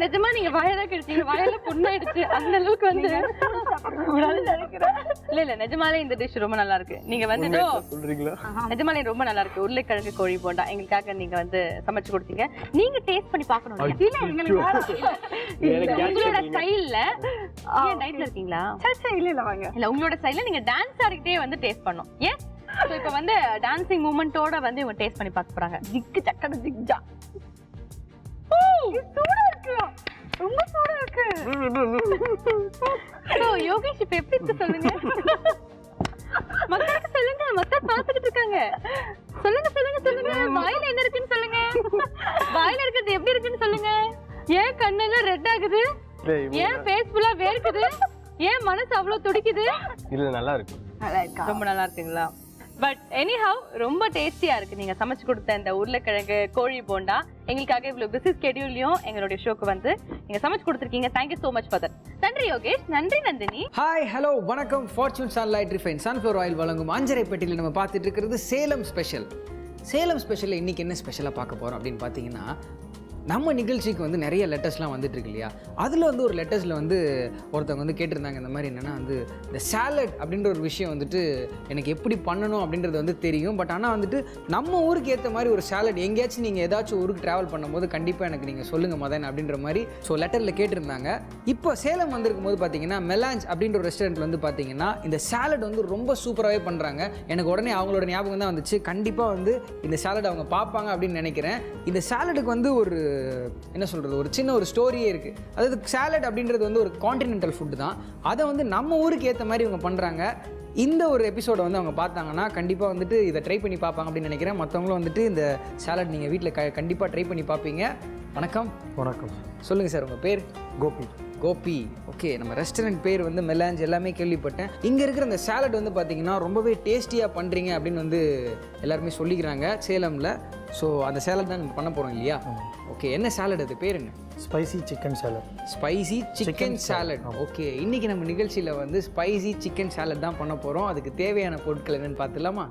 நிஜமா நீங்க வாயதான் கிழிச்சீங்க, வாயில புண்ணாயிடுச்சு. அந்த அளவுக்கு வந்து இல்ல நிஜமாலே இந்த டிஷ் ரொம்ப நல்லா இருக்கு. நீங்க வந்து நிஜமாலே ரொம்ப நல்லா இருக்கு. உருளைக்கிழங்கு கோழி போண்டா எங்களுக்காக நீங்க வந்து சமைச்சு கொடுத்தீங்க. நீங்க டேஸ்ட் பண்ணி பார்க்கணும். உங்களோட ஸ்டைல்ல டயட்ல இருக்கீங்களா? இல்ல வாங்க, இல்ல உங்களோட ஸ்டைல்ல நீங்க டான்ஸ் ஆடிட்டே வந்து டேஸ்ட் பண்ணணும். ஏன் இப்ப வந்து டான்சிங் மூமெண்டோட வந்து இவங்க டேஸ்ட் பண்ணி பார்க்க போறாங்க. ஜிக்கு சக்கட ஜிக்ஜா. சூடா இருக்கு, ரொம்ப சூடா இருக்கு. யோகேஷ் இப்ப எப்படி இருக்கு சொல்லுங்க. மக்களுக்கு சொல்லுங்க, மக்கள் பாத்துக்கிட்டு இருக்காங்க. சொல்லுங்க சொல்லுங்க சொல்லுங்க, வாயில என்ன இருக்குன்னு சொல்லுங்க. வாயில இருக்கிறது எப்படி இருக்குன்னு சொல்லுங்க. ஏன் கண்ணெல்லாம் ரெட் ஆகுது? ஏன் ஃபேஸ் ஃபுல்லா வேர்க்குது? ஏன் மனசு அவ்வளவு துடிக்குது? இல்ல நல்லா இருக்கு, ரொம்ப நல்லா இருக்குங்களா? பட் எனிஹவ் ரொம்ப டேஸ்டியா இருக்கு. நீங்க சமைச்சு கொடுத்த இந்த உருளைக்கிழங்கு கோழி போண்டா எங்களுக்காக இவ்வளவு பிஸி ஸ்கெடியூல்லையும் எங்களுடைய ஷோக்கு வந்து நீங்க சமைச்சு கொடுத்துருக்கீங்க. Thank you so much for that. நன்றி யோகேஷ், நன்றி நந்தினி. ஹாய், ஹலோ, வணக்கம். Fortune sunlight refine sunflower oil வழங்கும் அஞ்சரை பெட்டியில் நம்ம பார்த்துட்டு இருக்கிறது சேலம் ஸ்பெஷல். சேலம் ஸ்பெஷலில் இன்றைக்கி என்ன ஸ்பெஷலாக பார்க்க போகிறோம் அப்படின்னு பார்த்தீங்கன்னா, நம்ம நிகழ்ச்சிக்கு வந்து நிறைய லெட்டர்ஸ்லாம் வந்துட்டு இருக்கு இல்லையா? அதில் வந்து ஒரு லெட்டர்ஸில் வந்து ஒருத்தவங்க வந்து கேட்டிருந்தாங்க, இந்த மாதிரி என்னென்னா வந்து இந்த சாலட் அப்படின்ற ஒரு விஷயம் வந்துட்டு எனக்கு எப்படி பண்ணணும் அப்படின்றது வந்து தெரியும். பட் ஆனால் வந்துட்டு நம்ம ஊருக்கு ஏற்ற மாதிரி ஒரு சாலட் எங்கேயாச்சும் நீங்கள் ஏதாச்சும் ஊருக்கு ட்ராவல் பண்ணும்போது கண்டிப்பாக எனக்கு நீங்கள் சொல்லுங்கள் மதன் அப்படின்ற மாதிரி ஸோ லெட்டரில் கேட்டிருந்தாங்க. இப்போ சேலம் வந்திருக்கும் போது பார்த்தீங்கன்னா மெலாஞ்ச் அப்படின்ற ஒரு ரெஸ்டாரண்ட்டில் வந்து பார்த்தீங்கன்னா இந்த சாலட் வந்து ரொம்ப சூப்பராகவே பண்ணுறாங்க. எனக்கு உடனே அவங்களோட ஞாபகம் தான் வந்துச்சு. கண்டிப்பாக வந்து இந்த சாலட் அவங்க பார்ப்பாங்க அப்படின்னு நினைக்கிறேன். இந்த சாலடுக்கு வந்து ஒரு என்ன சொல்கிறது, ஒரு சின்ன ஒரு ஸ்டோரியே இருக்குது. அதாவது சாலட் அப்படின்றது வந்து ஒரு கான்டினென்டல் ஃபுட்டு தான். அதை வந்து நம்ம ஊருக்கு ஏற்ற மாதிரி இவங்க பண்ணுறாங்க. இந்த ஒரு எபிசோடை வந்து அவங்க பார்த்தாங்கன்னா கண்டிப்பாக வந்துட்டு இதை ட்ரை பண்ணி பார்ப்பாங்க அப்படின்னு நினைக்கிறேன். மற்றவங்களும் வந்துட்டு இந்த சாலட் நீங்கள் வீட்டில் கண்டிப்பாக ட்ரை பண்ணி பார்ப்பீங்க. வணக்கம். வணக்கம். சொல்லுங்கள் சார், உங்கள் பேர்? கோபி. கோபி, ஓகே. நம்ம ரெஸ்டாரண்ட் பேர் வந்து மெலாஞ்ச் எல்லாமே கேள்விப்பட்டேன். இங்கே இருக்கிற அந்த சாலட் வந்து பார்த்தீங்கன்னா ரொம்பவே டேஸ்டியாக பண்ணுறீங்க அப்படின்னு வந்து எல்லாருமே சொல்லிக்கிறாங்க சேலமில். ஸோ அந்த சாலட் தான் நம்ம பண்ண போகிறோம் இல்லையா? ஓகே, என்ன சாலட் அது, பேர் என்ன? Spicy chicken salad. Spicy chicken salad. Okay, இன்றைக்கி நம்ம நிகழ்ச்சியில் வந்து ஸ்பைசி சிக்கன் சாலட் தான் பண்ண போகிறோம். அதுக்கு தேவையான பொருட்கள் என்னென்னு பார்த்துலாமா?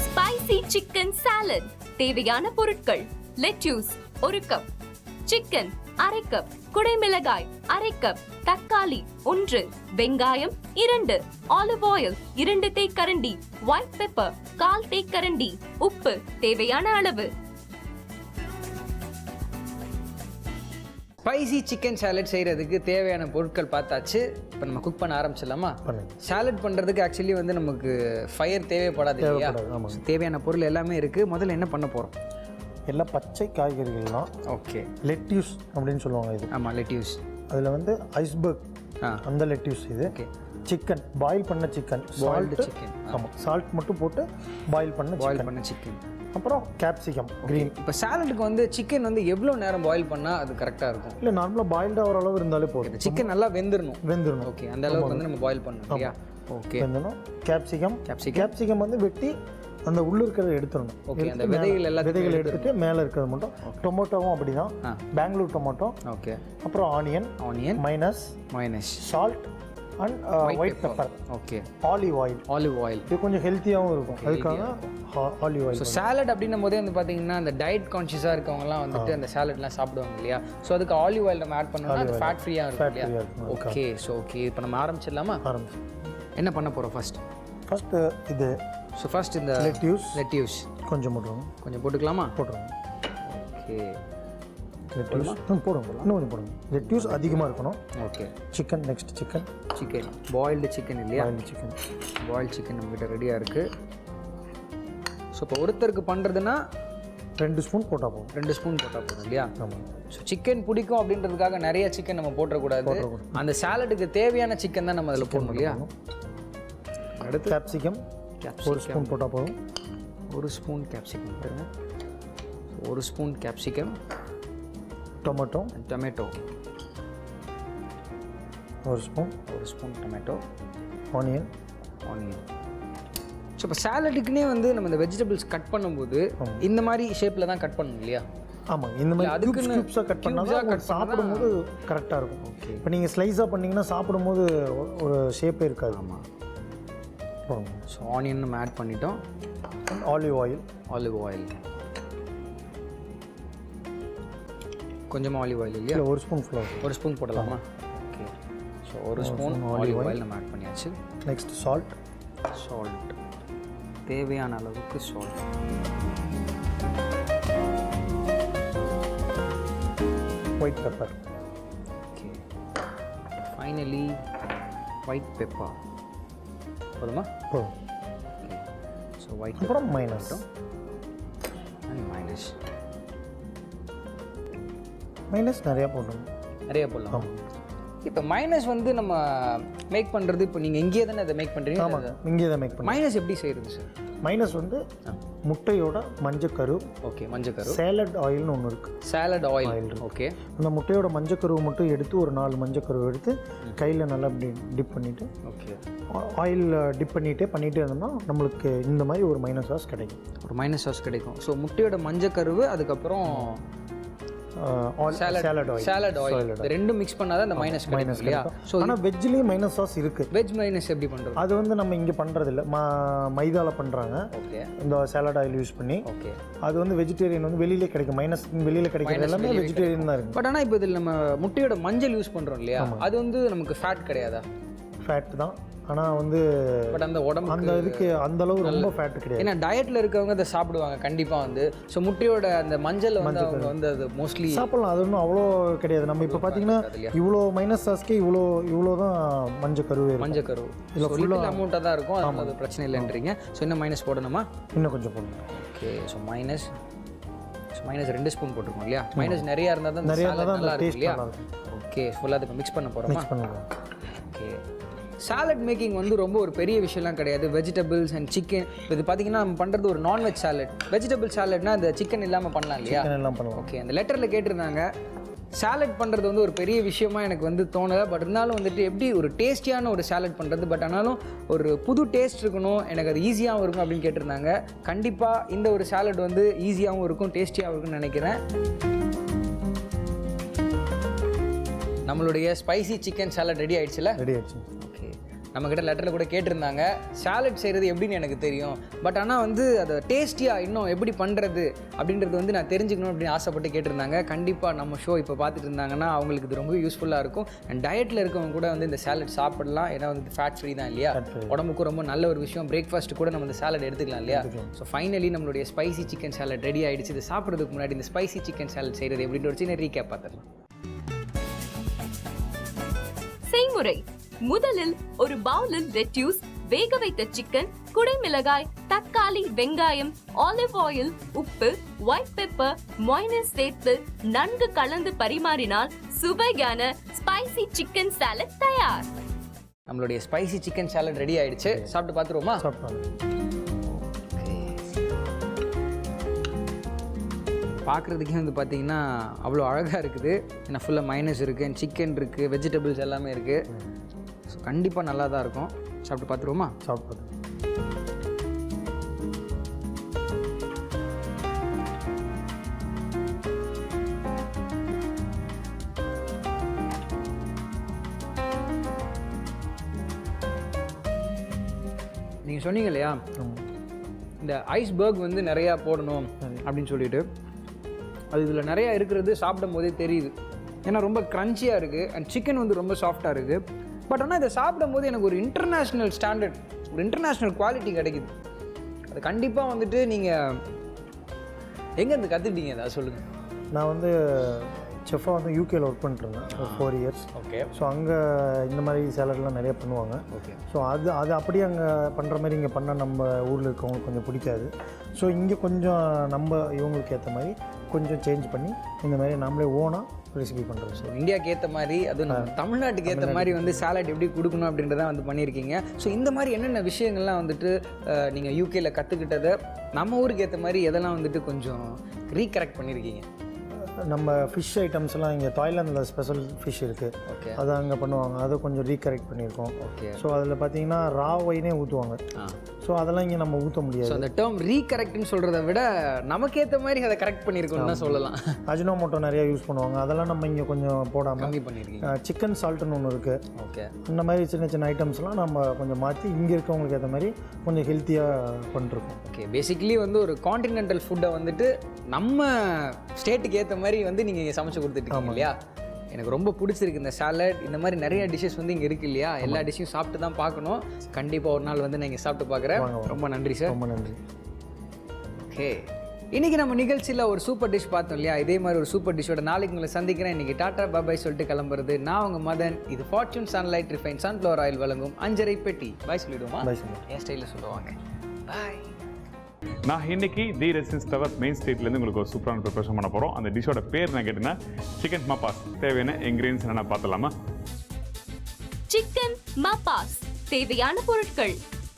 ஸ்பைசி சிக்கன் சாலட் தேவையான பொருட்கள்: லெட்யூஸ் 1 கப், சிக்கன் அரை கப், குடைமிளகாய் அரை கப், தக்காளி 1, வெங்காயம் 2, ஆலிவ் ஆயில் 2 தேக்கரண்டி, ஒயிட் பெப்பர் 1/4 தேக்கரண்டி, உப்பு தேவையான அளவு. ஸ்பைசி சிக்கன் சாலட் செய்கிறதுக்கு தேவையான பொருட்கள் பார்த்தாச்சு. இப்போ நம்ம குக் பண்ண ஆரம்பிச்சிடலாமா? சாலட் பண்ணுறதுக்கு ஆக்சுவலி வந்து நமக்கு ஃபயர் தேவைப்படாது இல்லையா? தேவையான பொருள் எல்லாமே இருக்குது. முதல்ல என்ன பண்ண போகிறோம்? எல்லாம் பச்சை காய்கறிகள்லாம். ஓகே. லெட்யூஸ் அப்படின்னு சொல்லுவாங்க இது. ஆமாம், லெட்யூஸ். அதில் வந்து ஐஸ்பர்க் அந்த லெட்யூஸ் இது. ஓகே. சிக்கன், பாயில் பண்ண சிக்கன், பாயில்டு சிக்கன். ஆமாம், சால்ட் மட்டும் போட்டு பாயில் பண்ண சிக்கன். அப்புறம் கேப்சிகம் கிரீன். இப்போ சாலட்டுக்கு வந்து சிக்கன் வந்து எவ்வளோ நேரம் பாயில் பண்ணால் அது கரெக்டாக இருக்கும்? இல்லை, நார்மலாக பாயில்டாக ஓரளவு இருந்தாலே போதும். சிக்கன் நல்லா வெந்துடணும். ஓகே, அந்த அளவுக்கு வந்து நம்ம பாயில் பண்ணணும் இல்லையா? ஓகே. வெந்தணும். கேப்சிகம் வந்து வெட்டி அந்த உள்ள இருக்கிறத எடுத்துடணும். ஓகே, அந்த விதைகள் எடுத்துட்டு மேலே இருக்கிறது மட்டும். டொமேட்டோவும் அப்படிதான், பெங்களூர் டொமேட்டோ. ஓகே. அப்புறம் onion, minus, salt and white pepper. Okay. Olive oil. இது கொஞ்சம் ஹெல்த்தியாகவும் இருக்கும், அதுக்காக ஆலிவ் ஆயில். ஸோ சாலட் அப்படின்னும் போதே வந்து பார்த்தீங்கன்னா அந்த டயட் கான்ஷியஸாக இருக்கவங்கலாம் வந்துட்டு அந்த சாலட்லாம் சாப்பிடுவாங்க இல்லையா? ஸோ அதுக்கு ஆலிவ் ஆயில் நம்ம ஆட் பண்ணோம்னா அது ஃபேட் ஃப்ரீயாக இருக்கும் இல்லையா? ஓகே. ஸோ ஓகே, இப்போ நம்ம ஆரம்பிச்சிடலாமா? என்ன பண்ண போகிறோம் ஃபர்ஸ்ட்டு இது? ஸோ ஃபர்ஸ்ட் இந்த லெட்யூஸ் கொஞ்சம் போட்டுருங்க. கொஞ்சம் போட்டுக்கலாமா? போட்டுருங்க. ஓகே. லெட்யூஸ் போடுங்க, இன்னும் கொஞ்சம் போடுங்க. லெட்யூஸ் அதிகமாக இருக்கணும். Okay. Chicken, next chicken. Chicken boiled chicken இல்லையா? Boiled chicken. பாயில் சிக்கன் நம்மகிட்ட ரெடியாக இருக்குது. ஸோ இப்போ ஒருத்தருக்கு பண்ணுறதுன்னா 2 ஸ்பூன் போட்டால் போதும். 2 ஸ்பூன் போட்டால் போதும் இல்லையா? ஆமாம். ஸோ சிக்கன் பிடிக்கும் அப்படின்றதுக்காக நிறைய சிக்கன் நம்ம போட்டுறக்கூடாது. அந்த சாலட்டுக்கு தேவையான சிக்கன் தான் நம்ம அதில் போடணும் இல்லையா? அடுத்து கேப்சிகம் 1 ஸ்பூன் போட்டால் போதும். 1 ஸ்பூன் கேப்சிகம் போடுங்க. 1 spoon capsicum. Tomato. Tomato 1 spoon. 1 spoon tomato. Onion. Onion. So இப்போ சாலட்டுக்குன்னே வந்து நம்ம இந்த வெஜிடபிள்ஸ் கட் பண்ணும்போது இந்த மாதிரி ஷேப்பில் தான் கட் பண்ணணும் இல்லையா? ஆமாம், இந்த மாதிரி அதுக்குன்னு கியூப்ஸாக கட் பண்ணால் சாப்பிடும்போது கரெக்டாக இருக்கும். ஓகே. இப்போ நீங்கள் ஸ்லைஸாக பண்ணிங்கன்னா சாப்பிடும்போது ஒரு ஷேப்பே இருக்காது. ஆமாம். ஸோ ஆனியன் நம்ம ஆட் பண்ணிட்டோம். Olive oil. ஆலிவ் ஆயில் கொஞ்சமாக ஆலிவ் ஆயில் இல்லையா? 1 ஸ்பூன் ஃப்ளவர். 1 ஸ்பூன் போடலாமா? Okay. So 1 spoon olive oil நம்ம ஆட் பண்ணியாச்சு. Next salt. சால்ட் தேவையான அளவுக்கு salt. White pepper. Okay. Finally white pepper போதுமா? போதும். ஓகே. ஸோ ஒயிட் அப்புறம் மைனஸ். And minus. மைனஸ் நிறையா போடணும். நிறைய போடலாம். இப்போ மைனஸ் வந்து நம்ம மேக் பண்ணுறது, இப்போ நீங்கள் இங்கேயே தானே அதை மேக் பண்ணுறீங்க? ஆமாம், இங்கே தான் மேக் பண்ணி. மைனஸ் எப்படி செய்கிறது சார்? மைனஸ் வந்து முட்டையோட மஞ்சக்கரு. ஓகே. மஞ்சக்கரு. சேலட் ஆயில்னு ஒன்று இருக்குது. Salad oil. ஓகே. அந்த முட்டையோட மஞ்சக்கருவை மட்டும் எடுத்து ஒரு 4 மஞ்சக்கருவை எடுத்து கையில் நல்லா டிப் பண்ணிவிட்டு ஓகே ஆயில் டிப் பண்ணிகிட்டே இருந்தோம்னா நம்மளுக்கு இந்த மாதிரி ஒரு மைனஸ் சாஸ் கிடைக்கும். ஒரு மைனஸ் சாஸ் கிடைக்கும். ஸோ முட்டையோட மஞ்சக்கருவு, அதுக்கப்புறம் சாலட் ஆயில், இது ரெண்டும் மிக்ஸ் பண்ணாதான் அந்த மைனஸ் மைனஸ் இல்லையா? ஸோ ஆனால் வெஜ்லேயும் மைனஸ் சாஸ் இருக்குது. வெஜ் மைனஸ் எப்படி பண்ணுறது? அது வந்து நம்ம இங்கே பண்ணுறது இல்லை, மைதாவில் பண்ணுறாங்க. ஓகே. இந்த சாலட் ஆயில் யூஸ் பண்ணி. ஓகே. அது வந்து வெஜிடேரியன் வந்து வெளியிலே கிடைக்கும். மைனஸ் வெளியில் கிடைக்கிறது எல்லாமே வெஜிடேரியன் தான் இருக்குது. பட் ஆனால் இப்போ இதில் நம்ம முட்டையோட மஞ்சள் யூஸ் பண்ணுறோம் இல்லையா? அது வந்து நமக்கு ஃபேட் கிடையாதா? ஃபேட் தான், ஆனால் வந்து பட் அந்த உடம்பு அந்த இதுக்கு அந்த அளவு ரொம்ப ஃபேட் கிடையாது. ஏன்னா டயட்டில் இருக்கவங்க அதை சாப்பிடுவாங்க கண்டிப்பாக வந்து. ஸோ முட்டையோட அந்த மஞ்சள் வந்து அவங்க வந்து அது மோஸ்ட்லி சாப்பிடலாம். அது ஒன்றும் அவ்வளோ கிடையாது. நம்ம இப்போ பார்த்தீங்கன்னா இவ்வளோ மைனஸ் சாஸ்க்கே இவ்வளோ தான் மஞ்சக்கரு. இல்லை ஃபுல்லாக அமௌண்ட்டாக தான் இருக்கும். அது பிரச்சனை இல்லைன்றீங்க. ஸோ இன்னும் மைனஸ் போடணுமா? இன்னும் கொஞ்சம் போடணும். ஓகே. ஸோ மைனஸ் 2 ஸ்பூன் போட்டுருக்கோம் இல்லையா? மைனஸ் நிறையா இருந்தால் தான் நல்லா இருக்கும் இல்லையா? ஓகே. ஃபுல்லாக அதை மிக்ஸ் பண்ண போகிறோமா? ஓகே. சாலட் மேக்கிங் வந்து ரொம்ப ஒரு பெரிய விஷயம்லாம் கிடையாது. வெஜிடபிள்ஸ் அண்ட் சிக்கன் இது பார்த்தீங்கன்னா நம்ம பண்ணுறது ஒரு நான்வெஜ் சாலட். வெஜிடபிள் சாலட்னா அந்த சிக்கன் இல்லாமல் பண்ணலாம் இல்லையா? ஓகே. அந்த லெட்டரில் கேட்டிருந்தாங்க. சாலட் பண்ணுறது வந்து ஒரு பெரிய விஷயமா எனக்கு வந்து தோணலை. பட் இருந்தாலும் வந்துட்டு எப்படி ஒரு டேஸ்டியான ஒரு சாலட் பண்ணுறது, பட் ஆனாலும் ஒரு புது டேஸ்ட் இருக்கணும், எனக்கு அது ஈஸியாகவும் இருக்கும் அப்படின்னு கேட்டிருந்தாங்க. கண்டிப்பாக இந்த ஒரு சாலட் வந்து ஈஸியாகவும் இருக்கும், டேஸ்டியாகவும் இருக்கும்னு நினைக்கிறேன். நம்மளுடைய ஸ்பைசி சிக்கன் சாலட் ரெடி ஆயிடுச்சுல? ரெடி ஆயிடுச்சு. ஓகே. நம்மக்கிட்ட லெட்டரில் கூட கேட்டிருந்தாங்க சாலட் செய்கிறது எப்படின்னு எனக்கு தெரியும், பட் ஆனால் வந்து அதை டேஸ்டியாக இன்னும் எப்படி பண்ணுறது அப்படின்றது வந்து நான் தெரிஞ்சுக்கணும் அப்படின்னு ஆசைப்பட்டு கேட்டிருந்தாங்க. கண்டிப்பாக நம்ம ஷோ இப்போ பார்த்துட்டு இருந்தாங்கன்னா அவங்களுக்கு இது ரொம்ப யூஸ்ஃபுல்லாக இருக்கும். அண்ட் டயட்டில் இருக்கவங்க கூட வந்து இந்த சாலட் சாப்பிடலாம். ஏன்னா வந்து ஃபேட் ஃப்ரீ தான் இல்லையா? உடம்புக்கும் ரொம்ப நல்ல ஒரு விஷயம். பிரேக்ஃபாஸ்ட் கூட நம்ம இந்த சாலட் எடுத்துக்கலாம் இல்லையா? ஸோ ஃபைனலி நம்மளுடைய ஸ்பைசி சிக்கன் சாலட் ரெடி ஆகிடுச்சு. இது சாப்பிட்றதுக்கு முன்னாடி இந்த ஸ்பைசி சிக்கன் சாலட் செய்கிறது எப்படின்ற ஒரு சின்ன ரீகேப் பார்த்துடலாம். செய்முறை: முதலில் ஒரு பவுலில் லெட்யூஸ், வேக வைத்த சிக்கன், குடைமிளகாய், தக்காளி, வெங்காயம், ஆலிவ் ஆயில், உப்பு, ஒயிட் பெப்பர், மயோனைஸ் சேர்த்து நன்கு கலந்து பரிமாறினால் சுவையான ஸ்பைசி சிக்கன் சாலட் தயார். நம்மளுடைய ஸ்பைசி சிக்கன் சாலட் ரெடி ஆயிடுச்சு. சாப்பிட்டு பார்த்துருவோமா? பார்க்குறதுக்கே வந்து பார்த்தீங்கன்னா அவ்வளோ அழகாக இருக்குது. ஏன்னா ஃபுல்லாக மைனஸ் இருக்குது, சிக்கன் இருக்குது, வெஜிடபிள்ஸ் எல்லாமே இருக்குது. ஸோ கண்டிப்பாக நல்லா தான் இருக்கும். சாப்பிட்டு பார்த்துருவோமா? சாப்பிட்டு நீங்கள் சொன்னீங்க இல்லையா இந்த ஐஸ்பர்க் வந்து நிறையா போடணும் அப்படின்னு சொல்லிட்டு, அது இதில் நிறையா இருக்கிறது சாப்பிடும் போதே தெரியுது. ஏன்னா ரொம்ப க்ரன்ச்சியாக இருக்குது அண்ட் சிக்கன் வந்து ரொம்ப சாஃப்டாக இருக்குது. பட் ஆனால் இதை சாப்பிடும் போது எனக்கு ஒரு இன்டர்நேஷ்னல் ஸ்டாண்டர்ட், ஒரு இன்டர்நேஷ்னல் குவாலிட்டி கிடைக்குது. அது கண்டிப்பாக வந்துட்டு நீங்கள் எங்கேருந்து கற்றுக்கிட்டீங்க அதை சொல்லுங்கள். நான் வந்து செஃபாக வந்து யூகேல ஒர்க் பண்ணிட்டுருந்தேன் ஒரு 4 இயர்ஸ். ஓகே. ஸோ அங்கே இந்த மாதிரி சேலட்லாம் நிறைய பண்ணுவாங்க. ஓகே. ஸோ அது அப்படியே அங்கே பண்ணுற மாதிரி இங்கே பண்ணால் நம்ம ஊரில் இருக்கவங்களுக்கு கொஞ்சம் பிடிக்காது. ஸோ இங்கே கொஞ்சம் நம்ம இவங்களுக்கு ஏற்ற மாதிரி கொஞ்சம் சேஞ்ச் பண்ணி இந்த மாதிரி நம்மளே ஓனாக ரெசிபி பண்ணுறோம். ஸோ இந்தியாவுக்கு ஏற்ற மாதிரி அதுவும் நம்ம தமிழ்நாட்டுக்கு ஏற்ற மாதிரி வந்து சாலட் எப்படி கொடுக்கணும் அப்படின்றத வந்து பண்ணியிருக்கீங்க. ஸோ இந்த மாதிரி என்னென்ன விஷயங்கள்லாம் வந்துட்டு நீங்கள் யூகேல கற்றுக்கிட்டதை நம்ம ஊருக்கு ஏற்ற மாதிரி எதெல்லாம் வந்துட்டு கொஞ்சம் ரீகரெக்ட் பண்ணியிருக்கீங்க? நம்ம ஃபிஷ் ஐட்டம்ஸ்லாம் இங்கே தாய்லாந்தில் ஸ்பெஷல் ஃபிஷ் இருக்குது. ஓகே. அதை அங்கே பண்ணுவாங்க, அதை கொஞ்சம் ரீகரெக்ட் பண்ணியிருக்கோம். ஓகே. ஸோ அதில் பார்த்தீங்கன்னா ரா ஒயினே ஊற்றுவாங்க. ஸோ அதெல்லாம் இங்கே நம்ம ஊற்ற முடியாது. ஸோ அந்த டேர்ம் ரீகரெக்ட்னு சொல்கிறத விட நமக்கேற்ற மாதிரி அதை கரெக்ட் பண்ணியிருக்கோம்னு தான் சொல்லலாம். அஜினோமோட்டோ நிறையா யூஸ் பண்ணுவாங்க, அதெல்லாம் நம்ம இங்கே கொஞ்சம் போடாமல் கம்மி பண்ணியிருக்கீங்க. சிக்கன் சால்ட்டுன்னு ஒன்று இருக்குது. ஓகே. இந்த மாதிரி சின்ன சின்ன ஐட்டம்ஸ்லாம் நம்ம கொஞ்சம் மாற்றி இங்கே இருக்கவங்களுக்கு ஏற்ற மாதிரி கொஞ்சம் ஹெல்த்தியாக பண்ணிருக்கோம். ஓகே. பேசிக்கலி வந்து ஒரு கான்டினென்டல் ஃபுட்டை வந்துட்டு நம்ம ஸ்டேட்டுக்கு ஏற்ற மாதிரி வந்து நீங்கள் சமைச்சு கொடுத்துட்டீங்க இல்லையா? எனக்கு ரொம்ப பிடிச்சிருக்கு இந்த சாலட். இந்த மாதிரி நிறைய டிஷ்ஷஸ் வந்து இங்கே இருக்குது இல்லையா? எல்லா டிஷ்ஷையும் சாப்பிட்டு தான் பார்க்கணும். கண்டிப்பாக ஒரு நாள் வந்து நான் இங்கே சாப்பிட்டு பார்க்குறேன். ரொம்ப நன்றி சார். ரொம்ப நன்றி. ஓகே. இன்றைக்கி நம்ம நிகழ்ச்சியில் ஒரு சூப்பர் டிஷ் பார்த்தோம் இல்லையா? இதே மாதிரி ஒரு சூப்பர் டிஷ்ஷோட நாளைக்கு உங்களை சந்திக்கிறேன். இன்றைக்கி டாட்டா பாபாய் சொல்லிட்டு கிளம்புறது நான் உங்கள் மதன். இது fortune sunlight refine sunflower oil வழங்கும் அஞ்சரை பெட்டி. பாய் சொல்லிவிடுவோமா? பாய் சொல்லுங்கள். என் ஸ்டைலில் சொல்லுவாங்க. பாய். நான் இன்னைக்கு தி ரெசிடென்ஸ் டவர் மெயின் ஸ்ட்ரீட்லேருந்து உங்களுக்கு ஒரு சூப்பரான ப்ரிப்பரேஷன் பண்ண போகிறோம். அந்த டிஷ்ஷோட பேர் நான் கேட்டிங்கன்னா சிக்கன் மப்பாஸ். தேவையான இன்க்ரீடியன்ஸ் என்ன பார்த்தலாமா? சிக்கன் மப்பாஸ். தேவையான பொருட்கள்: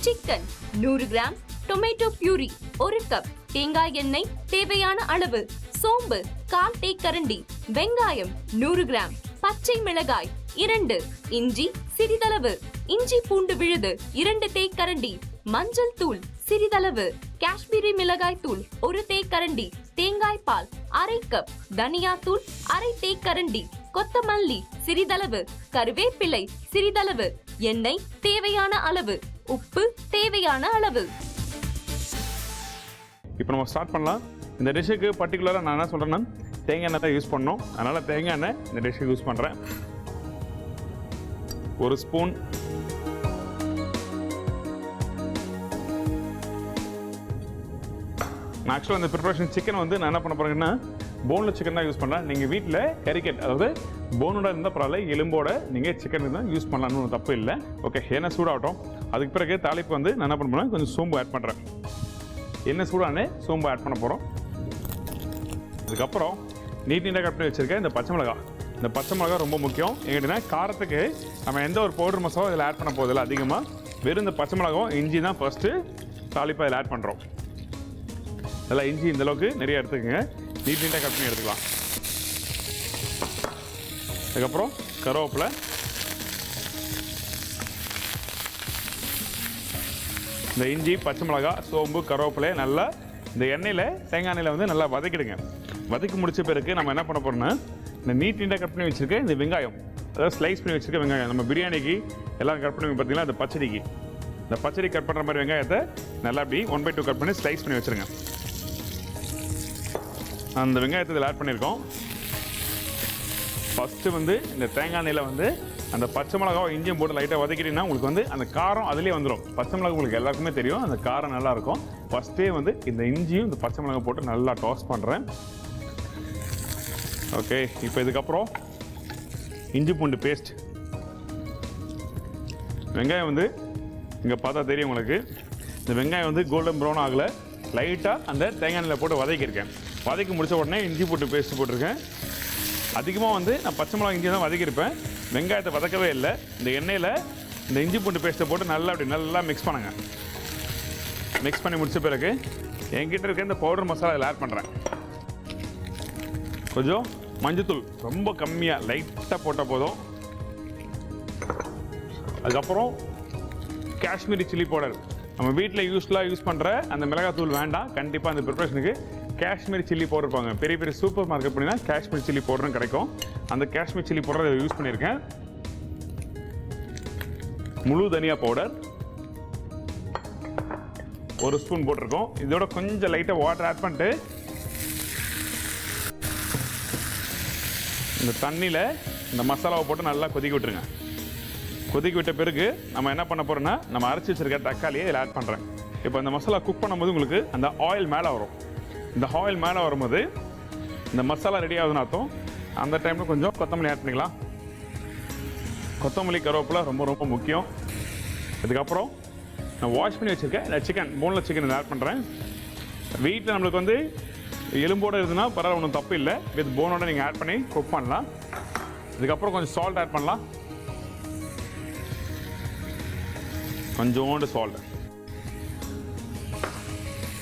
சிக்கன் 100 கிராம், டொமேட்டோ பியூரி 1 கப், தேங்காய் எண்ணெய் தேவையான அளவு, சோம்பு 1/4 தேக்கரண்டி, வெங்காயம் 100 கிராம், பச்சை மிளகாய் 2, இஞ்சி சிறிதளவு, இஞ்சி பூண்டு விழுது 2 தேக்கரண்டி, மஞ்சள் தூள் சிறிதளவு, காஷ்மீரி மிளகாய் தூள் 1 தேக்கரண்டி, தேங்காய் பால் 1/2 கப், தனியா தூள் 1/2 தேக்கரண்டி, கொத்தமல்லி சிறிதளவு, கருவேப்பிலை சிறிதளவு, எண்ணெய் தேவையான அளவு, உப்பு தேவையான அளவு. இப்போ நம்ம ஸ்டார்ட் பண்ணலாம். இந்த டிஷ்ஷுக்கு பர்டிகுலராக நான் என்ன சொல்கிறேன்னா தேங்காய் எண்ணெய் தான் யூஸ் பண்ணணும். அதனால் தேங்காய் எண்ணெய் இந்த டிஷ்ஷுக்கு யூஸ் பண்ணுறேன். 1 ஸ்பூன். நான் ஆக்சுவலாக இந்த ப்ரிப்பரேஷன் சிக்கன் வந்து நான் என்ன பண்ண போகிறேன்னா போன்லெஸ் சிக்கன் தான் யூஸ் பண்ணுறேன். நீங்கள் வீட்டில் கறிக்கட், அதாவது போனோட இருந்தால் பரவாயில்ல, எலும்போட நீங்கள் சிக்கன் தான் யூஸ் பண்ணலாம்னு ஒன்றும் தப்பு இல்லை. ஓகே. எண்ணெய் சூடாகட்டும். அதுக்கு பிறகு தாளிப்பு வந்து நான் என்ன பண்ண போகிறேன், கொஞ்சம் சோம்பு ஆட் பண்ணுறேன். எண்ணெய் சூடானே சோம்பு ஆட் பண்ண போகிறோம். அதுக்கப்புறம் நீட்டாக கட் பண்ணி வச்சுருக்கேன் இந்த பச்சை மிளகா. இந்த பச்சை மிளகா ரொம்ப முக்கியம். எங்கிட்டனா காரத்துக்கு நம்ம எந்த ஒரு பவுடர் மசாலா இதில் ஆட் பண்ண போதில்லை அதிகமாக. வெறும் இந்த பச்சை மிளகாவும் இஞ்சி தான் ஃபஸ்ட்டு தாளிப்பாக இதில் ஆட் பண்ணுறோம். நல்லா இஞ்சி இந்தளவுக்கு நிறைய எடுத்துக்கோங்க. நீட்டாக கட் பண்ணி எடுத்துக்கலாம். அதுக்கப்புறம் கருவேப்பிலை, இந்த இஞ்சி பச்சை மிளகா சோம்பு கருவேப்பிலை நல்லா இந்த எண்ணெயில் தேங்காய் எண்ணெயில் வந்து நல்லா வதக்கிடுங்க. வதக்கி முடிச்ச பிறகு நம்ம என்ன பண்ண போகிறோம்னா இந்த நீட்டாக கட் பண்ணி வச்சுருக்க இந்த வெங்காயம், அதாவது ஸ்லைஸ் பண்ணி வச்சுருக்க வெங்காயம், நம்ம பிரியாணிக்கு எல்லாம் கட் பண்ணி பார்த்தீங்கன்னா இந்த பச்சடிக்கு இந்த பச்சடி கட் பண்ணுற மாதிரி வெங்காயத்தை நல்லா அப்படி 1/2 கட் பண்ணி ஸ்லைஸ் பண்ணி வச்சுருங்க. அந்த வெங்காயத்தை இதில் ஆட் பண்ணியிருக்கோம். ஃபஸ்ட்டு வந்து இந்த தேங்காய் எண்ணெயில் வந்து அந்த பச்சை மிளகாவும் இஞ்சியும் போட்டு லைட்டாக வதக்கிட்டீங்கன்னா உங்களுக்கு வந்து அந்த காரம் அதிலே வந்துடும். பச்சை மிளகா உங்களுக்கு எல்லாருக்குமே தெரியும், அந்த காரம் நல்லாயிருக்கும். ஃபஸ்ட்டே வந்து இந்த இஞ்சியும் இந்த பச்சை மிளகா போட்டு நல்லா டாஸ் பண்ணுறேன். ஓகே. இப்போ இதுக்கப்புறம் இஞ்சி பூண்டு பேஸ்ட். வெங்காயம் வந்து இங்கே பார்த்தா தெரியும் உங்களுக்கு, இந்த வெங்காயம் வந்து கோல்டன் ப்ரௌன் ஆகலை, லைட்டாக அந்த தேங்காய் எண்ணெயில் போட்டு வதக்கியிருக்கேன். வதக்கி முடித்த உடனே இஞ்சி போட்டு பேஸ்ட் போட்டிருக்கேன். அதிகமாக வந்து நான் பச்சை மிளகா இஞ்சி தான் வதக்கியிருப்பேன், வெங்காயத்தை வதக்கவே இல்லை. இந்த எண்ணெயில் இந்த இஞ்சி பூண்டு பேஸ்ட்டை போட்டு நல்லா அப்படி நல்லா மிக்ஸ் பண்ணுங்கள். மிக்ஸ் பண்ணி முடித்த பிறகு என்கிட்ட இருக்க இந்த பவுடர் மசாலா இதில் ஆட் பண்ணுறேன். கொஞ்சம் மஞ்சத்தூள் ரொம்ப கம்மியாக லைட்டாக போட்டால் போதும். அதுக்கப்புறம் காஷ்மீரி சில்லி பவுடர், நம்ம வீட்டில் யூஸ் பண்ணுற அந்த மிளகாத்தூள் வேண்டாம். கண்டிப்பாக அந்த ப்ரிப்பரேஷனுக்கு காஷ்மீரி சில்லி பவுடர் இருப்பாங்க. பெரிய பெரிய சூப்பர் மார்க்கெட் பண்ணினா காஷ்மீரி சில்லி பவுடரும் கிடைக்கும். அந்த காஷ்மீரி சில்லி பவுடர் யூஸ் பண்ணியிருக்கேன். முழு தனியா பவுடர் 1 ஸ்பூன் போட்டிருக்கோம். இதோட கொஞ்சம் லைட்டாக வாட்டர் ஆட் பண்ணிட்டு இந்த தண்ணியில் இந்த மசாலாவை போட்டு நல்லா கொதிக்க விட்டுருங்க. கொதிக்க விட்ட பிறகு நம்ம என்ன பண்ண போகிறோம்னா நம்ம அரைச்சி வச்சிருக்க தக்காளியை இதில் ஆட் பண்ணுறேன். இப்போ இந்த மசாலா குக் பண்ணும்போது உங்களுக்கு அந்த ஆயில் மேலே வரும். இந்த ஆயில் மேலே வரும்போது இந்த மசாலா ரெடி ஆகுதுன்னு அர்த்தம். அந்த டைமில் கொஞ்சம் கொத்தமல்லி ஆட் பண்ணிக்கலாம். கொத்தமல்லி கருவேப்பிலை ரொம்ப ரொம்ப முக்கியம். அதுக்கப்புறம் நான் வாஷ் பண்ணி வச்சுருக்கேன் இந்த சிக்கன், போன்லெஸ் சிக்கன் ஆட் பண்ணுறேன். வீட்டில் நம்மளுக்கு வந்து எலும்போடு இருந்ததுன்னா பரவாயில்ல, ஒன்றும் தப்பு இல்லை. வித் போனோட நீங்கள் ஆட் பண்ணி குக் பண்ணலாம். இதுக்கப்புறம் கொஞ்சம் சால்ட் ஆட் பண்ணலாம். கொஞ்சோண்டு சால்ட்.